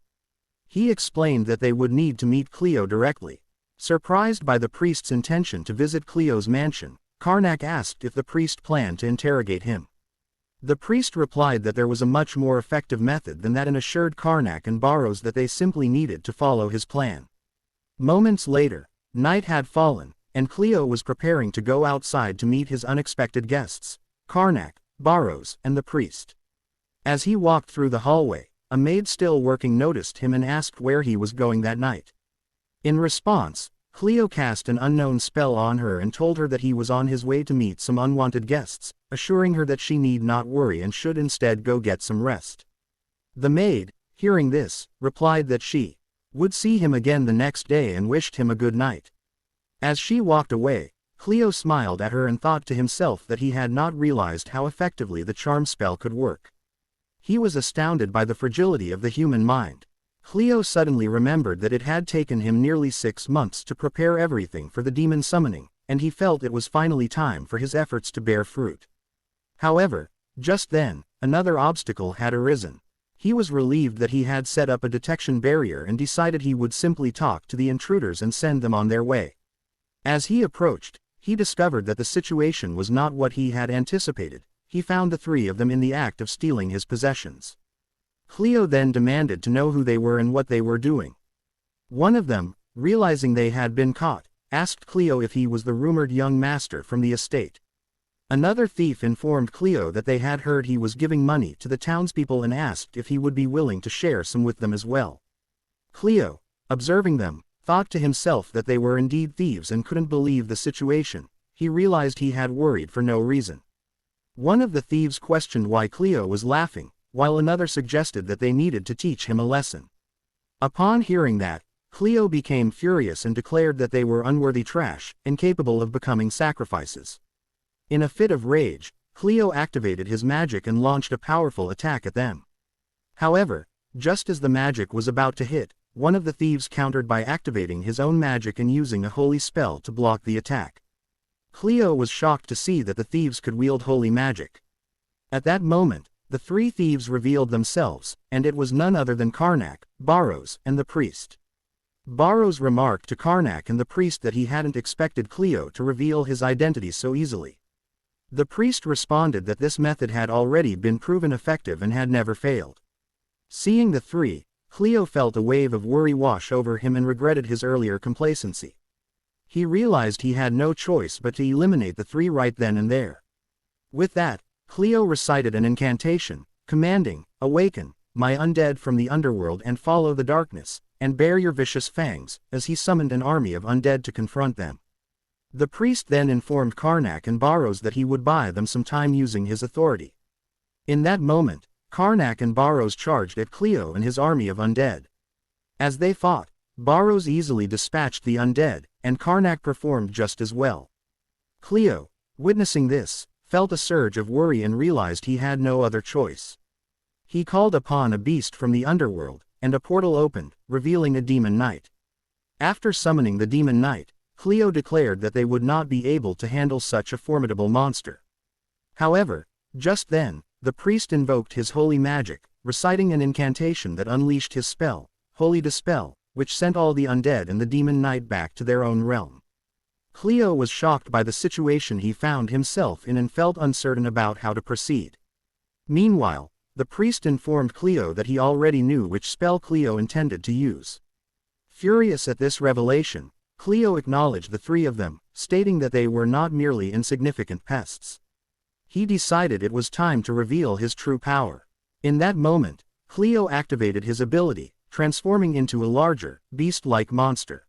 He explained that they would need to meet Cleo directly. Surprised by the priest's intention to visit Cleo's mansion, Karnak asked if the priest planned to interrogate him. The priest replied that there was a much more effective method than that and assured Karnak and Baros that they simply needed to follow his plan. Moments later, night had fallen, and Cleo was preparing to go outside to meet his unexpected guests, Karnak, Baros, and the priest. As he walked through the hallway, a maid still working noticed him and asked where he was going that night. In response, Cleo cast an unknown spell on her and told her that he was on his way to meet some unwanted guests, assuring her that she need not worry and should instead go get some rest. The maid, hearing this, replied that she would see him again the next day and wished him a good night. As she walked away, Cleo smiled at her and thought to himself that he had not realized how effectively the charm spell could work. He was astounded by the fragility of the human mind. Cleo suddenly remembered that it had taken him nearly 6 months to prepare everything for the demon summoning, and he felt it was finally time for his efforts to bear fruit. However, just then, another obstacle had arisen. He was relieved that he had set up a detection barrier and decided he would simply talk to the intruders and send them on their way. As he approached, he discovered that the situation was not what he had anticipated. He found the three of them in the act of stealing his possessions. Cleo then demanded to know who they were and what they were doing. One of them, realizing they had been caught, asked Cleo if he was the rumored young master from the estate. Another thief informed Cleo that they had heard he was giving money to the townspeople and asked if he would be willing to share some with them as well. Cleo, observing them, thought to himself that they were indeed thieves and couldn't believe the situation. He realized he had worried for no reason. One of the thieves questioned why Cleo was laughing, while another suggested that they needed to teach him a lesson. Upon hearing that, Cleo became furious and declared that they were unworthy trash, incapable of becoming sacrifices. In a fit of rage, Cleo activated his magic and launched a powerful attack at them. However, just as the magic was about to hit, one of the thieves countered by activating his own magic and using a holy spell to block the attack. Cleo was shocked to see that the thieves could wield holy magic. At that moment, the three thieves revealed themselves, and it was none other than Karnak, Baros, and the priest. Baros remarked to Karnak and the priest that he hadn't expected Cleo to reveal his identity so easily. The priest responded that this method had already been proven effective and had never failed. Seeing the three, Cleo felt a wave of worry wash over him and regretted his earlier complacency. He realized he had no choice but to eliminate the three right then and there. With that, Cleo recited an incantation, commanding, "Awaken, my undead from the underworld and follow the darkness, and bear your vicious fangs," as he summoned an army of undead to confront them. The priest then informed Karnak and Baros that he would buy them some time using his authority. In that moment, Karnak and Baros charged at Cleo and his army of undead. As they fought, Baros easily dispatched the undead, and Karnak performed just as well. Cleo, witnessing this, felt a surge of worry and realized he had no other choice. He called upon a beast from the underworld, and a portal opened, revealing a demon knight. After summoning the demon knight, Cleo declared that they would not be able to handle such a formidable monster. However, just then, the priest invoked his holy magic, reciting an incantation that unleashed his spell, Holy Dispel, which sent all the undead and the demon knight back to their own realm. Cleo was shocked by the situation he found himself in and felt uncertain about how to proceed. Meanwhile, the priest informed Cleo that he already knew which spell Cleo intended to use. Furious at this revelation, Cleo acknowledged the three of them, stating that they were not merely insignificant pests. He decided it was time to reveal his true power. In that moment, Cleo activated his ability, transforming into a larger, beast-like monster.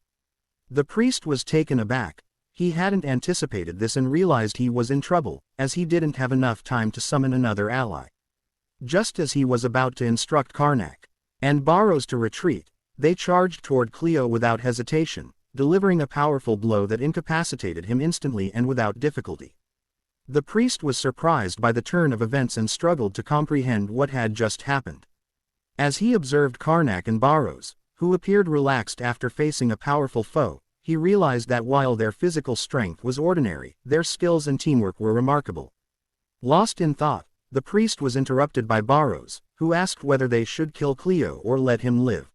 The priest was taken aback. He hadn't anticipated this and realized he was in trouble, as he didn't have enough time to summon another ally. Just as he was about to instruct Karnak and Baros to retreat, they charged toward Cleo without hesitation, delivering a powerful blow that incapacitated him instantly and without difficulty. The priest was surprised by the turn of events and struggled to comprehend what had just happened. As he observed Karnak and Baros, who appeared relaxed after facing a powerful foe, he realized that while their physical strength was ordinary, their skills and teamwork were remarkable. Lost in thought, the priest was interrupted by Baros, who asked whether they should kill Cleo or let him live.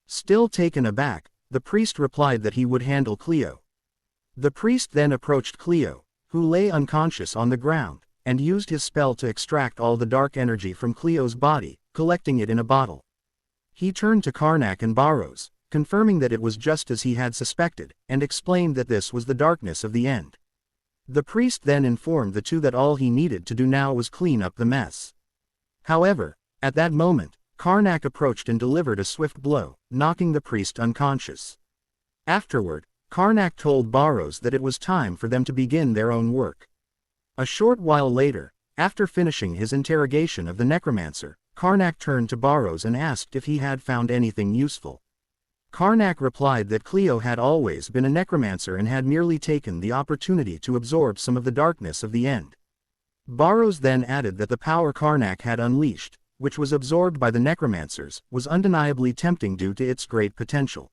Still taken aback, the priest replied that he would handle Cleo. The priest then approached Cleo, who lay unconscious on the ground, and used his spell to extract all the dark energy from Cleo's body, collecting it in a bottle. He turned to Karnak and Baros, confirming that it was just as he had suspected, and explained that this was the darkness of the end. The priest then informed the two that all he needed to do now was clean up the mess. However, at that moment, Karnak approached and delivered a swift blow, knocking the priest unconscious. Afterward, Karnak told Baros that it was time for them to begin their own work. A short while later, after finishing his interrogation of the necromancer, Karnak turned to Baros and asked if he had found anything useful. Karnak replied that Cleo had always been a necromancer and had merely taken the opportunity to absorb some of the darkness of the end. Baros then added that the power Karnak had unleashed, which was absorbed by the necromancers, was undeniably tempting due to its great potential.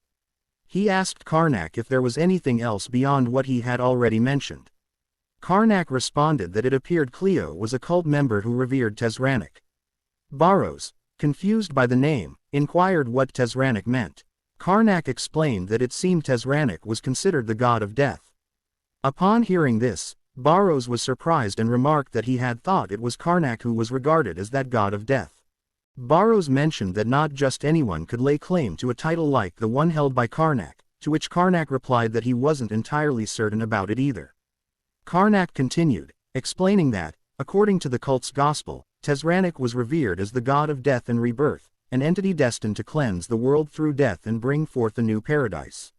He asked Karnak if there was anything else beyond what he had already mentioned. Karnak responded that it appeared Cleo was a cult member who revered Tezranik. Baros, confused by the name, inquired what Tezranik meant. Karnak explained that it seemed Tezranik was considered the god of death. Upon hearing this, Baros was surprised and remarked that he had thought it was Karnak who was regarded as that god of death. Baros mentioned that not just anyone could lay claim to a title like the one held by Karnak, to which Karnak replied that he wasn't entirely certain about it either. Karnak continued, explaining that, according to the cult's gospel, Tezranik was revered as the god of death and rebirth, an entity destined to cleanse the world through death and bring forth a new paradise.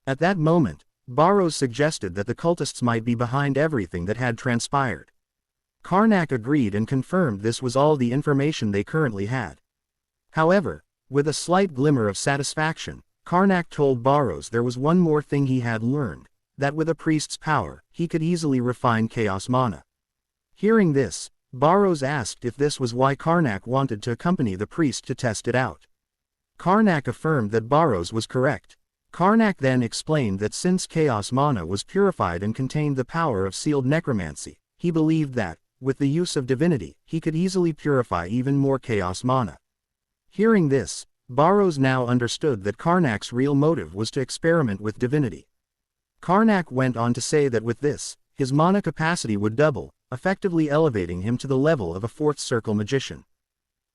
At that moment, Baros suggested that the cultists might be behind everything that had transpired. Karnak agreed and confirmed this was all the information they currently had. However, with a slight glimmer of satisfaction, Karnak told Baros there was one more thing he had learned, that with a priest's power, he could easily refine chaos mana. Hearing this, Baros asked if this was why Karnak wanted to accompany the priest to test it out. Karnak affirmed that Baros was correct. Karnak then explained that since chaos mana was purified and contained the power of sealed necromancy, he believed that, with the use of divinity, he could easily purify even more chaos mana. Hearing this, Baros now understood that Karnak's real motive was to experiment with divinity. Karnak went on to say that with this, his mana capacity would double, effectively elevating him to the level of a fourth circle magician.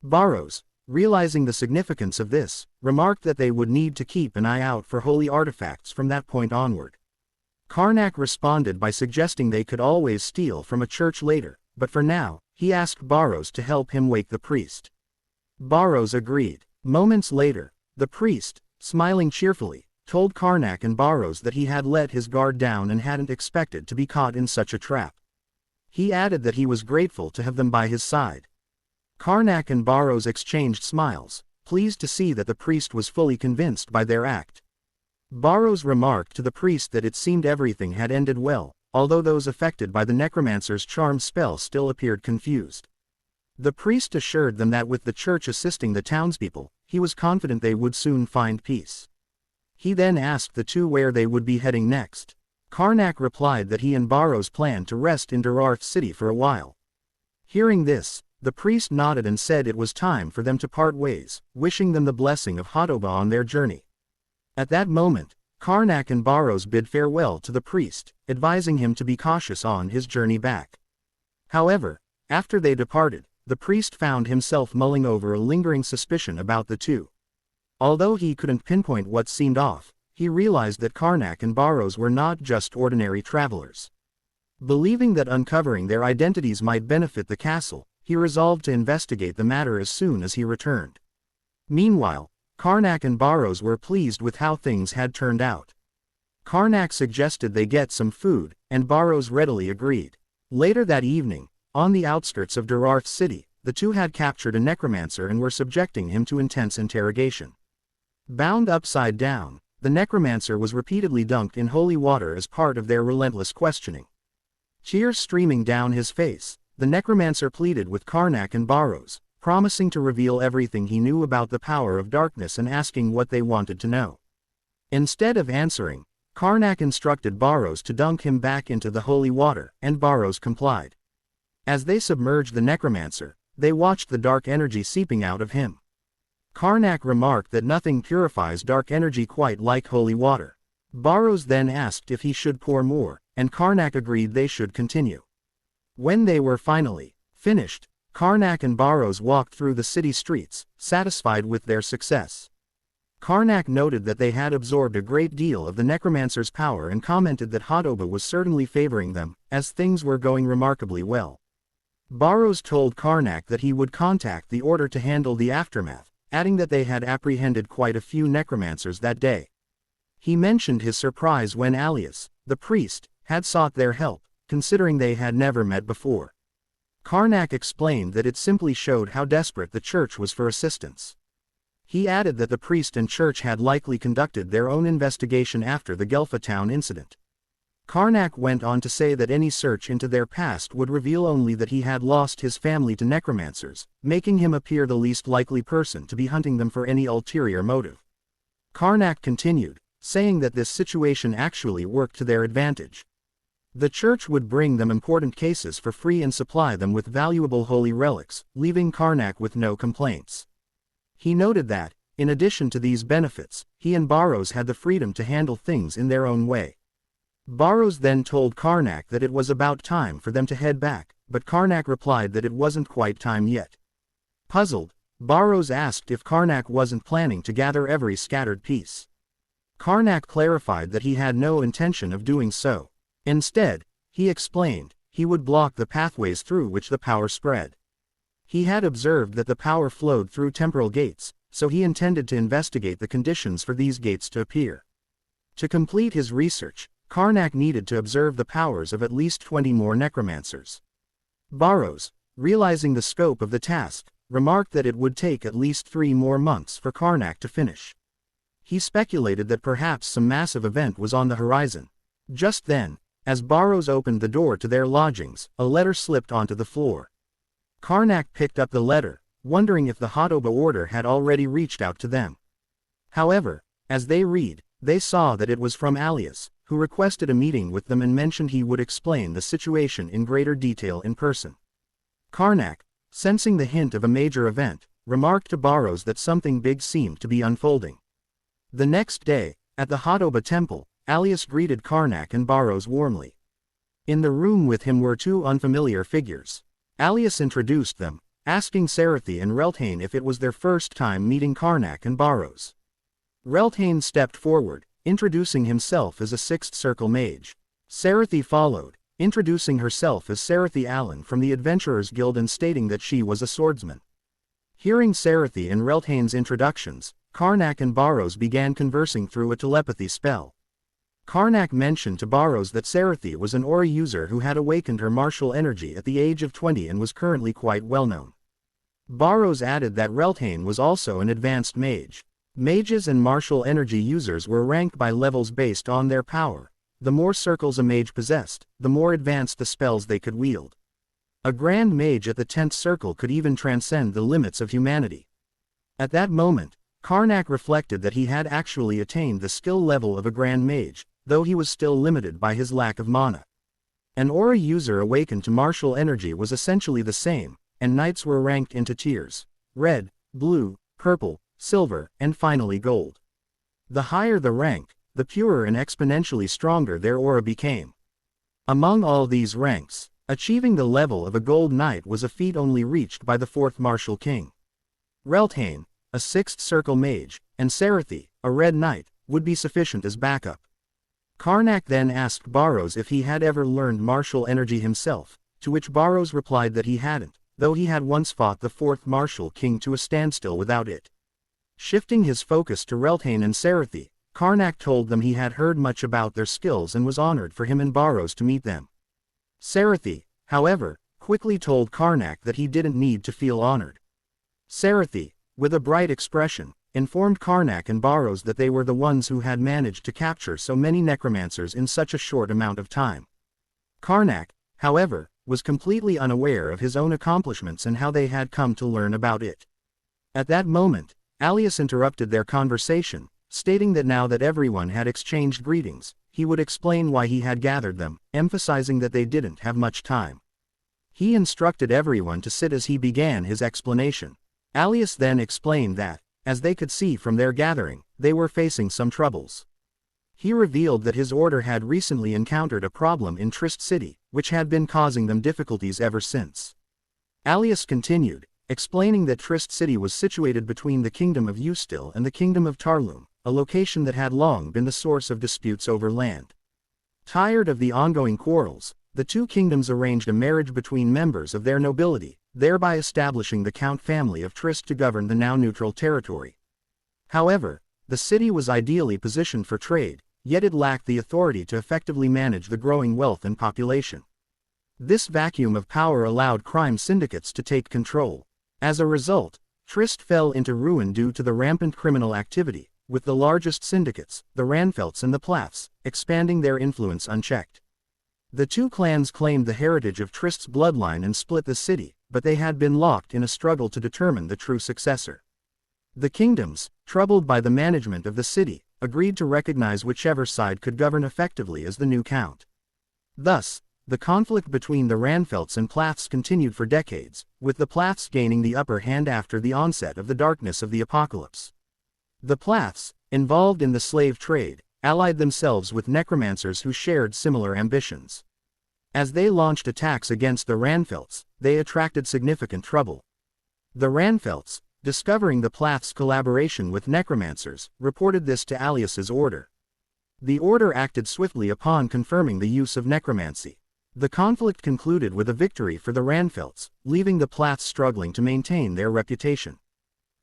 Baros, realizing the significance of this, remarked that they would need to keep an eye out for holy artifacts from that point onward. Karnak responded by suggesting they could always steal from a church later, but for now, he asked Baros to help him wake the priest. Baros agreed. Moments later, the priest, smiling cheerfully, told Karnak and Baros that he had let his guard down and hadn't expected to be caught in such a trap. He added that he was grateful to have them by his side. Karnak and Baros exchanged smiles, pleased to see that the priest was fully convinced by their act. Baros remarked to the priest that it seemed everything had ended well, although those affected by the necromancer's charm spell still appeared confused. The priest assured them that with the church assisting the townspeople, he was confident they would soon find peace. He then asked the two where they would be heading next. Karnak replied that he and Baros planned to rest in Durarth city for a while. Hearing this, the priest nodded and said it was time for them to part ways, wishing them the blessing of Hatoba on their journey. At that moment, Karnak and Baros bid farewell to the priest, advising him to be cautious on his journey back. However, after they departed, the priest found himself mulling over a lingering suspicion about the two. Although he couldn't pinpoint what seemed off, he realized that Karnak and Baros were not just ordinary travelers. Believing that uncovering their identities might benefit the castle, he resolved to investigate the matter as soon as he returned. Meanwhile, Karnak and Baros were pleased with how things had turned out. Karnak suggested they get some food, and Baros readily agreed. Later that evening, on the outskirts of Durarth city, the two had captured a necromancer and were subjecting him to intense interrogation. Bound upside down, the necromancer was repeatedly dunked in holy water as part of their relentless questioning. Tears streaming down his face, the necromancer pleaded with Karnak and Baros, promising to reveal everything he knew about the power of darkness and asking what they wanted to know. Instead of answering, Karnak instructed Baros to dunk him back into the holy water, and Baros complied. As they submerged the necromancer, they watched the dark energy seeping out of him. Karnak remarked that nothing purifies dark energy quite like holy water. Baros then asked if he should pour more, and Karnak agreed they should continue. When they were finally finished, Karnak and Baros walked through the city streets, satisfied with their success. Karnak noted that they had absorbed a great deal of the necromancer's power and commented that Hatoba was certainly favoring them, as things were going remarkably well. Baros told Karnak that he would contact the order to handle the aftermath, adding that they had apprehended quite a few necromancers that day. He mentioned his surprise when Alias, the priest, had sought their help, considering they had never met before. Karnak explained that it simply showed how desperate the church was for assistance. He added that the priest and church had likely conducted their own investigation after the Gelfa town incident. Karnak went on to say that any search into their past would reveal only that he had lost his family to necromancers, making him appear the least likely person to be hunting them for any ulterior motive. Karnak continued, saying that this situation actually worked to their advantage. The church would bring them important cases for free and supply them with valuable holy relics, leaving Karnak with no complaints. He noted that, in addition to these benefits, he and Baros had the freedom to handle things in their own way. Baros then told Karnak that it was about time for them to head back, but Karnak replied that it wasn't quite time yet. Puzzled, Baros asked if Karnak wasn't planning to gather every scattered piece. Karnak clarified that he had no intention of doing so. Instead, he explained, he would block the pathways through which the power spread. He had observed that the power flowed through temporal gates, so he intended to investigate the conditions for these gates to appear. To complete his research, Karnak needed to observe the powers of at least 20 more necromancers. Baros, realizing the scope of the task, remarked that it would take at least 3 more months for Karnak to finish. He speculated that perhaps some massive event was on the horizon. Just then, as Baros opened the door to their lodgings, a letter slipped onto the floor. Karnak picked up the letter, wondering if the Hatoba order had already reached out to them. However, as they read, they saw that it was from Alias, who requested a meeting with them and mentioned he would explain the situation in greater detail in person. Karnak, sensing the hint of a major event, remarked to Baros that something big seemed to be unfolding. The next day, at the Hatoba temple, Alias greeted Karnak and Baros warmly. In the room with him were two unfamiliar figures. Alias introduced them, asking Sarathi and Reltane if it was their first time meeting Karnak and Baros. Reltane stepped forward, introducing himself as a Sixth Circle mage. Sarathi followed, introducing herself as Sarathi Allen from the Adventurers Guild and stating that she was a swordsman. Hearing Sarathi and Reltane's introductions, Karnak and Baros began conversing through a telepathy spell. Karnak mentioned to Baros that Sarathi was an aura user who had awakened her martial energy at the age of 20 and was currently quite well known. Baros added that Reltane was also an advanced mage. Mages and martial energy users were ranked by levels based on their power. The more circles a mage possessed, the more advanced the spells they could wield. A grand mage at the 10th circle could even transcend the limits of humanity. At that moment, Karnak reflected that he had actually attained the skill level of a grand mage, though he was still limited by his lack of mana. An aura user awakened to martial energy was essentially the same, and knights were ranked into tiers: red, blue, purple, silver, and finally gold. The higher the rank, the purer and exponentially stronger their aura became. Among all these ranks, achieving the level of a gold knight was a feat only reached by the 4th martial king. Reltane, a 6th circle mage, and Sarathi, a red knight, would be sufficient as backup. Karnak then asked Baros if he had ever learned martial energy himself, to which Baros replied that he hadn't, though he had once fought the 4th martial king to a standstill without it. Shifting his focus to Reltane and Sarathi, Karnak told them he had heard much about their skills and was honored for him and Baros to meet them. Sarathi, however, quickly told Karnak that he didn't need to feel honored. Sarathi, with a bright expression, informed Karnak and Baros that they were the ones who had managed to capture so many necromancers in such a short amount of time. Karnak, however, was completely unaware of his own accomplishments and how they had come to learn about it. At that moment, Alias interrupted their conversation, stating that now that everyone had exchanged greetings, he would explain why he had gathered them, emphasizing that they didn't have much time. He instructed everyone to sit as he began his explanation. Alias then explained that, as they could see from their gathering, they were facing some troubles. He revealed that his order had recently encountered a problem in Trist City, which had been causing them difficulties ever since. Alias continued, explaining that Trist City was situated between the Kingdom of Ustil and the Kingdom of Tarlum, a location that had long been the source of disputes over land. Tired of the ongoing quarrels, the two kingdoms arranged a marriage between members of their nobility, thereby establishing the Count family of Trist to govern the now neutral territory. However, the city was ideally positioned for trade, yet it lacked the authority to effectively manage the growing wealth and population. This vacuum of power allowed crime syndicates to take control. As a result, Trist fell into ruin due to the rampant criminal activity, with the largest syndicates, the Ranfelts and the Plaths, expanding their influence unchecked. The two clans claimed the heritage of Trist's bloodline and split the city, but they had been locked in a struggle to determine the true successor. The kingdoms, troubled by the management of the city, agreed to recognize whichever side could govern effectively as the new count. Thus, the conflict between the Ranfelts and Plaths continued for decades, with the Plaths gaining the upper hand after the onset of the darkness of the apocalypse. The Plaths, involved in the slave trade, allied themselves with necromancers who shared similar ambitions. As they launched attacks against the Ranfelts, they attracted significant trouble. The Ranfelts, discovering the Plaths' collaboration with necromancers, reported this to Alias's order. The order acted swiftly upon confirming the use of necromancy. The conflict concluded with a victory for the Ranfelts, leaving the Plaths struggling to maintain their reputation.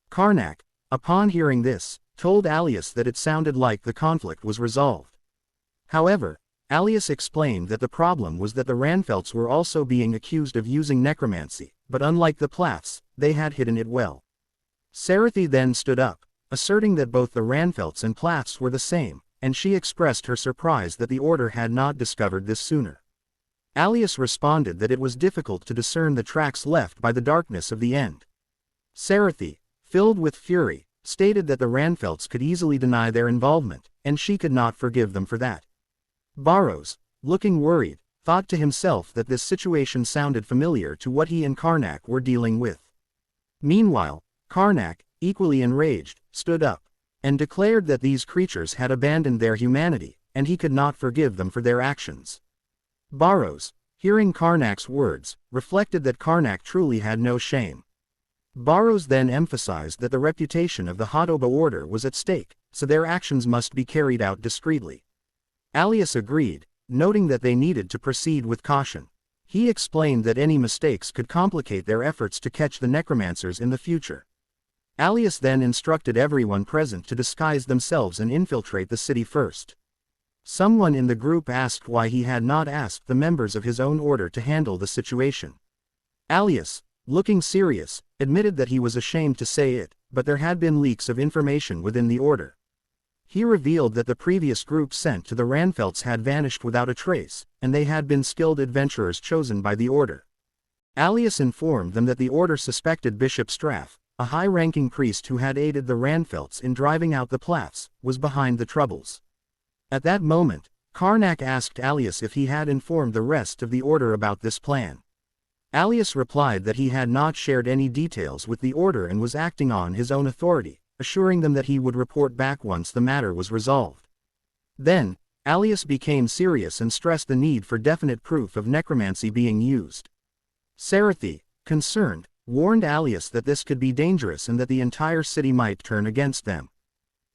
Karnak, upon hearing this, told Alias that it sounded like the conflict was resolved. However, Alias explained that the problem was that the Ranfelts were also being accused of using necromancy, but unlike the Plaths, they had hidden it well. Sarathi then stood up, asserting that both the Ranfelts and Plaths were the same, and she expressed her surprise that the order had not discovered this sooner. Alias responded that it was difficult to discern the tracks left by the darkness of the end. Sarathi, filled with fury, stated that the Ranfelts could easily deny their involvement, and she could not forgive them for that. Baros, looking worried, thought to himself that this situation sounded familiar to what he and Karnak were dealing with. Meanwhile, Karnak, equally enraged, stood up and declared that these creatures had abandoned their humanity, and he could not forgive them for their actions. Baros, hearing Karnak's words, reflected that Karnak truly had no shame. Baros then emphasized that the reputation of the Hadoba order was at stake, so their actions must be carried out discreetly. Alias agreed, noting that they needed to proceed with caution. He explained that any mistakes could complicate their efforts to catch the necromancers in the future. Alias then instructed everyone present to disguise themselves and infiltrate the city first. Someone in the group asked why he had not asked the members of his own order to handle the situation. Alias, looking serious, admitted that he was ashamed to say it, but there had been leaks of information within the order. He revealed that the previous group sent to the Ranfelts had vanished without a trace, and they had been skilled adventurers chosen by the order. Alias informed them that the order suspected Bishop Straff, a high-ranking priest who had aided the Ranfelts in driving out the Plaths, was behind the troubles. At that moment, Karnak asked Alias if he had informed the rest of the order about this plan. Alias replied that he had not shared any details with the order and was acting on his own authority, assuring them that he would report back once the matter was resolved. Then, Alias became serious and stressed the need for definite proof of necromancy being used. Sarathi, concerned, warned Alias that this could be dangerous and that the entire city might turn against them.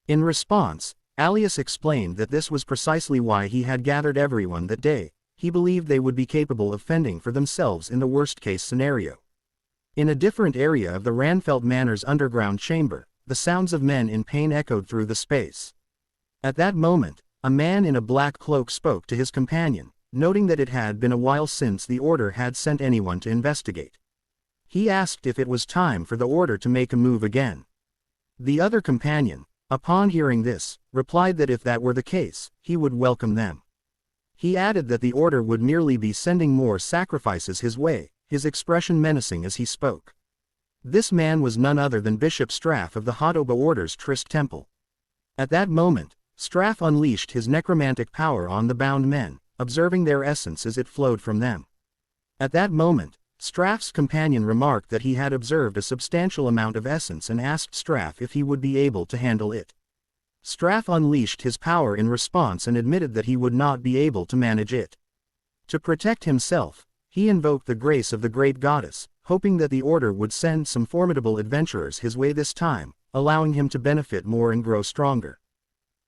In response, Alias explained that this was precisely why he had gathered everyone that day. He believed they would be capable of fending for themselves in the worst-case scenario. In a different area of the Ranfelt Manor's underground chamber, the sounds of men in pain echoed through the space. At that moment, a man in a black cloak spoke to his companion, noting that it had been a while since the order had sent anyone to investigate. He asked if it was time for the order to make a move again. The other companion, upon hearing this, replied that if that were the case, he would welcome them. He added that the order would merely be sending more sacrifices his way, his expression menacing as he spoke. This man was none other than Bishop Straff of the Hadoba Order's Trist Temple. At that moment, Straff unleashed his necromantic power on the bound men, observing their essence as it flowed from them. At that moment, Straff's companion remarked that he had observed a substantial amount of essence and asked Straff if he would be able to handle it. Straff unleashed his power in response and admitted that he would not be able to manage it. To protect himself, he invoked the grace of the great goddess, hoping that the order would send some formidable adventurers his way this time, allowing him to benefit more and grow stronger.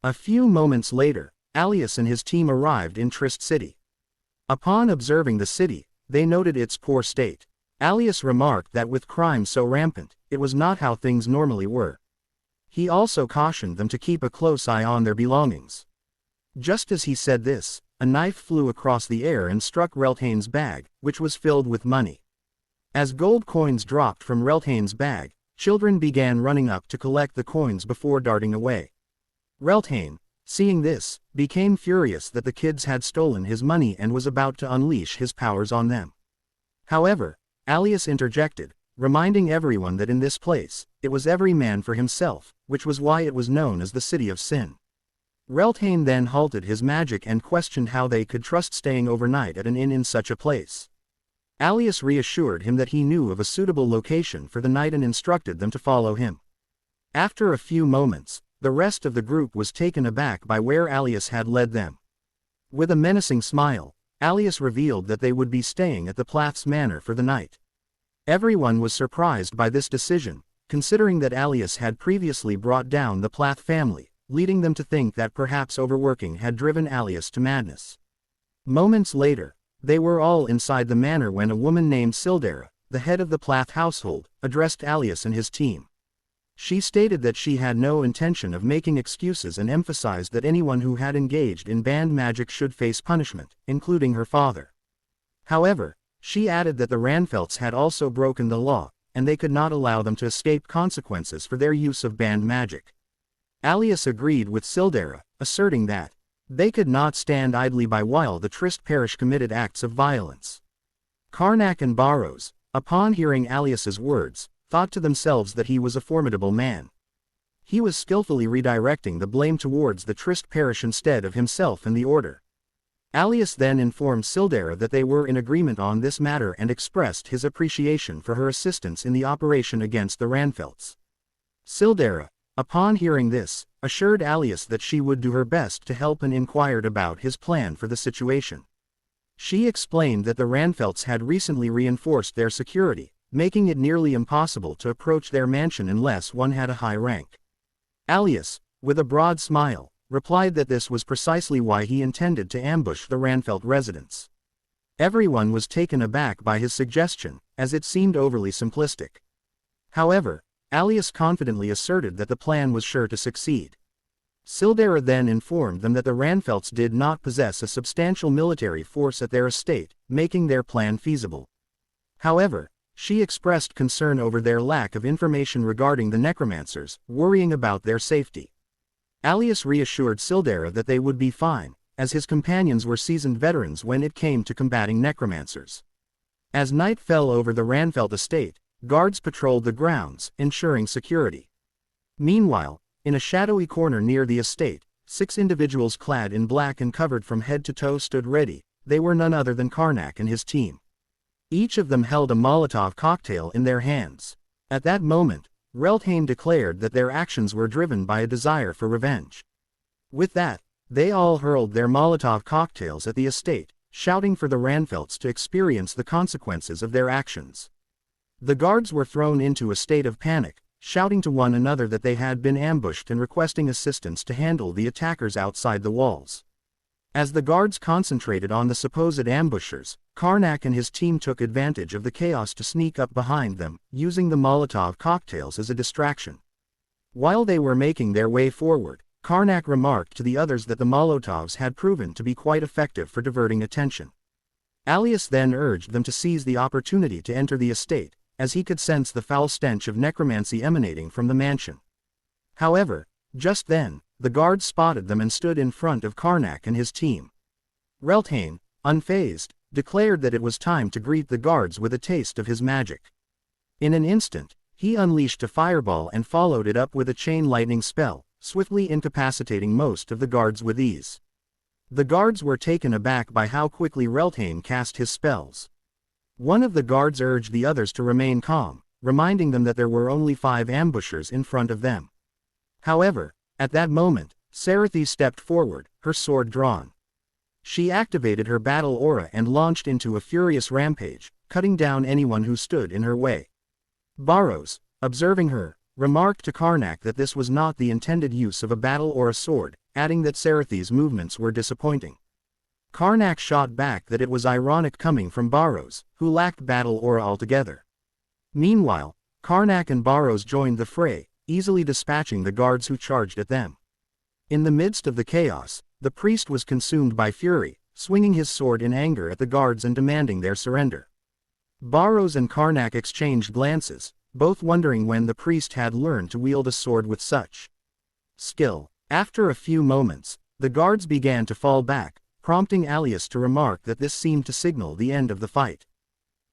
A few moments later, Alias and his team arrived in Trist City. Upon observing the city, they noted its poor state. Alias remarked that with crime so rampant, it was not how things normally were. He also cautioned them to keep a close eye on their belongings. Just as he said this, a knife flew across the air and struck Relthane's bag, which was filled with money. As gold coins dropped from Relthane's bag, children began running up to collect the coins before darting away. Relthane, seeing this, became furious that the kids had stolen his money and was about to unleash his powers on them. However, Alias interjected, reminding everyone that in this place, it was every man for himself, which was why it was known as the City of Sin. Relthane then halted his magic and questioned how they could trust staying overnight at an inn in such a place. Alias reassured him that he knew of a suitable location for the night and instructed them to follow him. After a few moments, the rest of the group was taken aback by where Alias had led them. With a menacing smile, Alias revealed that they would be staying at the Plath's Manor for the night. Everyone was surprised by this decision, considering that Alias had previously brought down the Plath family, leading them to think that perhaps overworking had driven Alias to madness. Moments later, they were all inside the manor when a woman named Sildera, the head of the Plath household, addressed Alias and his team. She stated that she had no intention of making excuses and emphasized that anyone who had engaged in banned magic should face punishment, including her father. However, she added that the Ranfelts had also broken the law, and they could not allow them to escape consequences for their use of banned magic. Alias agreed with Sildera, asserting that they could not stand idly by while the Trist parish committed acts of violence. Karnak and Baros, upon hearing Alias's words, thought to themselves that he was a formidable man. he was skillfully redirecting the blame towards the Trist parish instead of himself and the Order. Alias then informed Sildera that they were in agreement on this matter and expressed his appreciation for her assistance in the operation against the Ranfelts. Sildera, upon hearing this, assured Alias that she would do her best to help and inquired about his plan for the situation. She explained that the Ranfelts had recently reinforced their security, making it nearly impossible to approach their mansion unless one had a high rank. Alias, with a broad smile, replied that this was precisely why he intended to ambush the Ranfelt residents. Everyone was taken aback by his suggestion, as it seemed overly simplistic. However, Alias confidently asserted that the plan was sure to succeed. Sildera then informed them that the Ranfelts did not possess a substantial military force at their estate, making their plan feasible. However, she expressed concern over their lack of information regarding the necromancers, worrying about their safety. Alias reassured Sildera that they would be fine, as his companions were seasoned veterans when it came to combating necromancers. As night fell over the Ranfelt estate, guards patrolled the grounds, ensuring security. Meanwhile, in a shadowy corner near the estate, 6 individuals clad in black and covered from head to toe stood ready. They were none other than Karnak and his team. Each of them held a Molotov cocktail in their hands. At that moment, Reltane declared that their actions were driven by a desire for revenge. With that, they all hurled their Molotov cocktails at the estate, shouting for the Ranfelts to experience the consequences of their actions. The guards were thrown into a state of panic, shouting to one another that they had been ambushed and requesting assistance to handle the attackers outside the walls. As the guards concentrated on the supposed ambushers, Karnak and his team took advantage of the chaos to sneak up behind them, using the Molotov cocktails as a distraction. While they were making their way forward, Karnak remarked to the others that the Molotovs had proven to be quite effective for diverting attention. Alias then urged them to seize the opportunity to enter the estate, as he could sense the foul stench of necromancy emanating from the mansion. However, just then, the guards spotted them and stood in front of Karnak and his team. Reltane, unfazed, declared that it was time to greet the guards with a taste of his magic. In an instant, he unleashed a fireball and followed it up with a chain lightning spell, swiftly incapacitating most of the guards with ease. The guards were taken aback by how quickly Reltane cast his spells. One of the guards urged the others to remain calm, reminding them that there were only 5 ambushers in front of them. However, at that moment, Sarathy stepped forward, her sword drawn. She activated her battle aura and launched into a furious rampage, cutting down anyone who stood in her way. Baros, observing her, remarked to Karnak that this was not the intended use of a battle or a sword, adding that Sarathy's movements were disappointing. Karnak shot back that it was ironic coming from Baros, who lacked battle aura altogether. Meanwhile, Karnak and Baros joined the fray, easily dispatching the guards who charged at them. In the midst of the chaos, the priest was consumed by fury, swinging his sword in anger at the guards and demanding their surrender. Baros and Karnak exchanged glances, both wondering when the priest had learned to wield a sword with such skill. After a few moments, the guards began to fall back, prompting Alias to remark that this seemed to signal the end of the fight.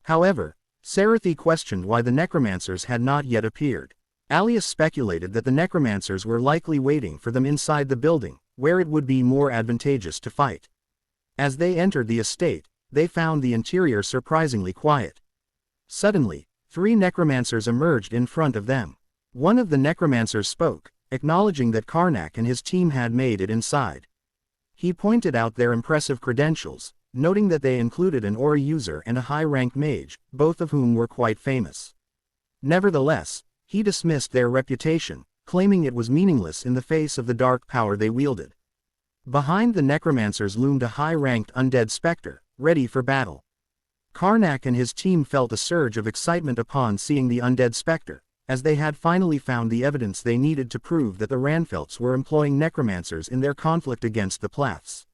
However, Sarathy questioned why the necromancers had not yet appeared. Alias speculated that the necromancers were likely waiting for them inside the building, where it would be more advantageous to fight. As they entered the estate, they found the interior surprisingly quiet. Suddenly, 3 necromancers emerged in front of them. One of the necromancers spoke, acknowledging that Karnak and his team had made it inside. He pointed out their impressive credentials, noting that they included an aura user and a high-ranked mage, both of whom were quite famous. Nevertheless, he dismissed their reputation, claiming it was meaningless in the face of the dark power they wielded. Behind the necromancers loomed a high-ranked undead specter, ready for battle. Karnak and his team felt a surge of excitement upon seeing the undead specter, as they had finally found the evidence they needed to prove that the Ranfelts were employing necromancers in their conflict against the Plaths.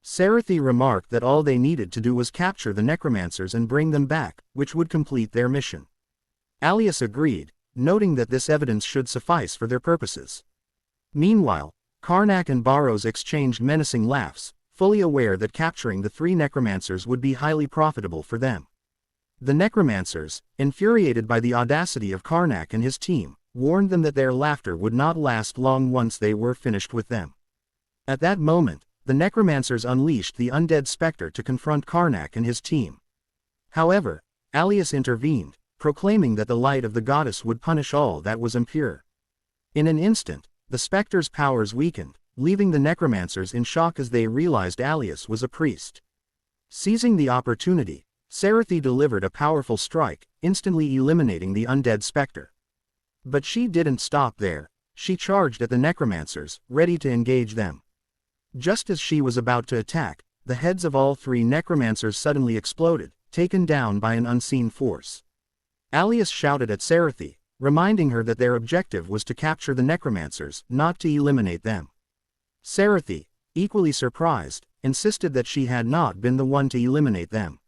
Sarathy remarked that all they needed to do was capture the necromancers and bring them back, which would complete their mission. Alias agreed, noting that this evidence should suffice for their purposes. Meanwhile, Karnak and Baros exchanged menacing laughs, fully aware that capturing the 3 necromancers would be highly profitable for them. The necromancers, infuriated by the audacity of Karnak and his team, warned them that their laughter would not last long once they were finished with them. At that moment, the necromancers unleashed the undead specter to confront Karnak and his team. However, Alias intervened, proclaiming that the light of the goddess would punish all that was impure. In an instant, the specter's powers weakened, leaving the necromancers in shock as they realized Alias was a priest. Seizing the opportunity, Sarathi delivered a powerful strike, instantly eliminating the undead specter. But she didn't stop there. She charged at the necromancers, ready to engage them. Just as she was about to attack, the heads of all three necromancers suddenly exploded, taken down by an unseen force. Alias shouted at Sarathi, reminding her that their objective was to capture the necromancers, not to eliminate them. Sarathi, equally surprised, insisted that she had not been the one to eliminate them.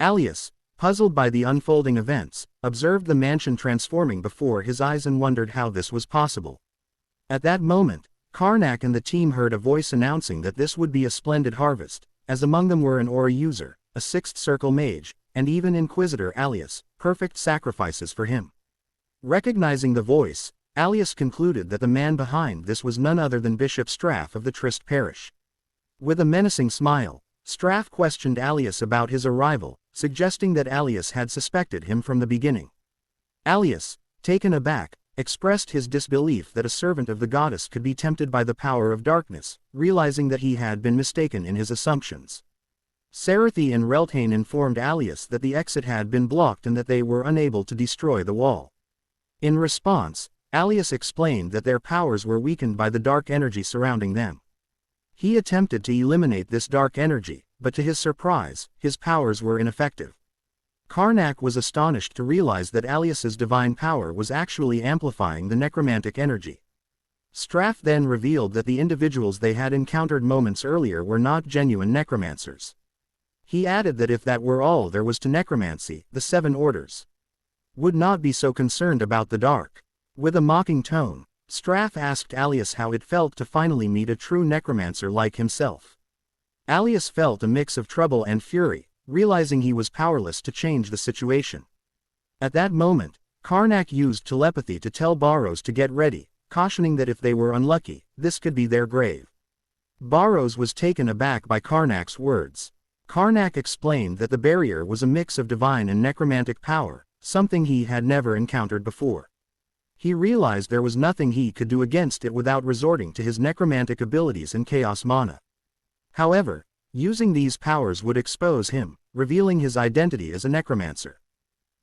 Alias, puzzled by the unfolding events, observed the mansion transforming before his eyes and wondered how this was possible. At that moment, Karnak and the team heard a voice announcing that this would be a splendid harvest, as among them were an aura user, a sixth circle mage, and even Inquisitor Alias, perfect sacrifices for him. Recognizing the voice, Alias concluded that the man behind this was none other than Bishop Straff of the Trist Parish. With a menacing smile, Straff questioned Alias about his arrival, suggesting that Alias had suspected him from the beginning. Alias, taken aback, expressed his disbelief that a servant of the goddess could be tempted by the power of darkness, realizing that he had been mistaken in his assumptions. Sarathi and Reltane informed Alias that the exit had been blocked and that they were unable to destroy the wall. In response, Alias explained that their powers were weakened by the dark energy surrounding them. He attempted to eliminate this dark energy, but to his surprise, his powers were ineffective. Karnak was astonished to realize that Alias's divine power was actually amplifying the necromantic energy. Straff then revealed that the individuals they had encountered moments earlier were not genuine necromancers. He added that if that were all there was to necromancy, the seven orders would not be so concerned about the dark. With a mocking tone, Straff asked Alias how it felt to finally meet a true necromancer like himself. Alias felt a mix of trouble and fury, realizing he was powerless to change the situation. At that moment, Karnak used telepathy to tell Baros to get ready, cautioning that if they were unlucky, this could be their grave. Baros was taken aback by Karnak's words. Karnak explained that the barrier was a mix of divine and necromantic power, something he had never encountered before. He realized there was nothing he could do against it without resorting to his necromantic abilities and chaos mana. However, using these powers would expose him, revealing his identity as a necromancer.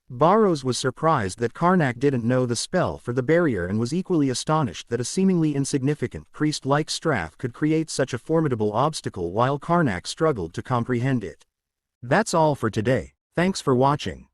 Baros was surprised that Karnak didn't know the spell for the barrier and was equally astonished that a seemingly insignificant priest like Straff could create such a formidable obstacle while Karnak struggled to comprehend it. That's all for today. Thanks for watching.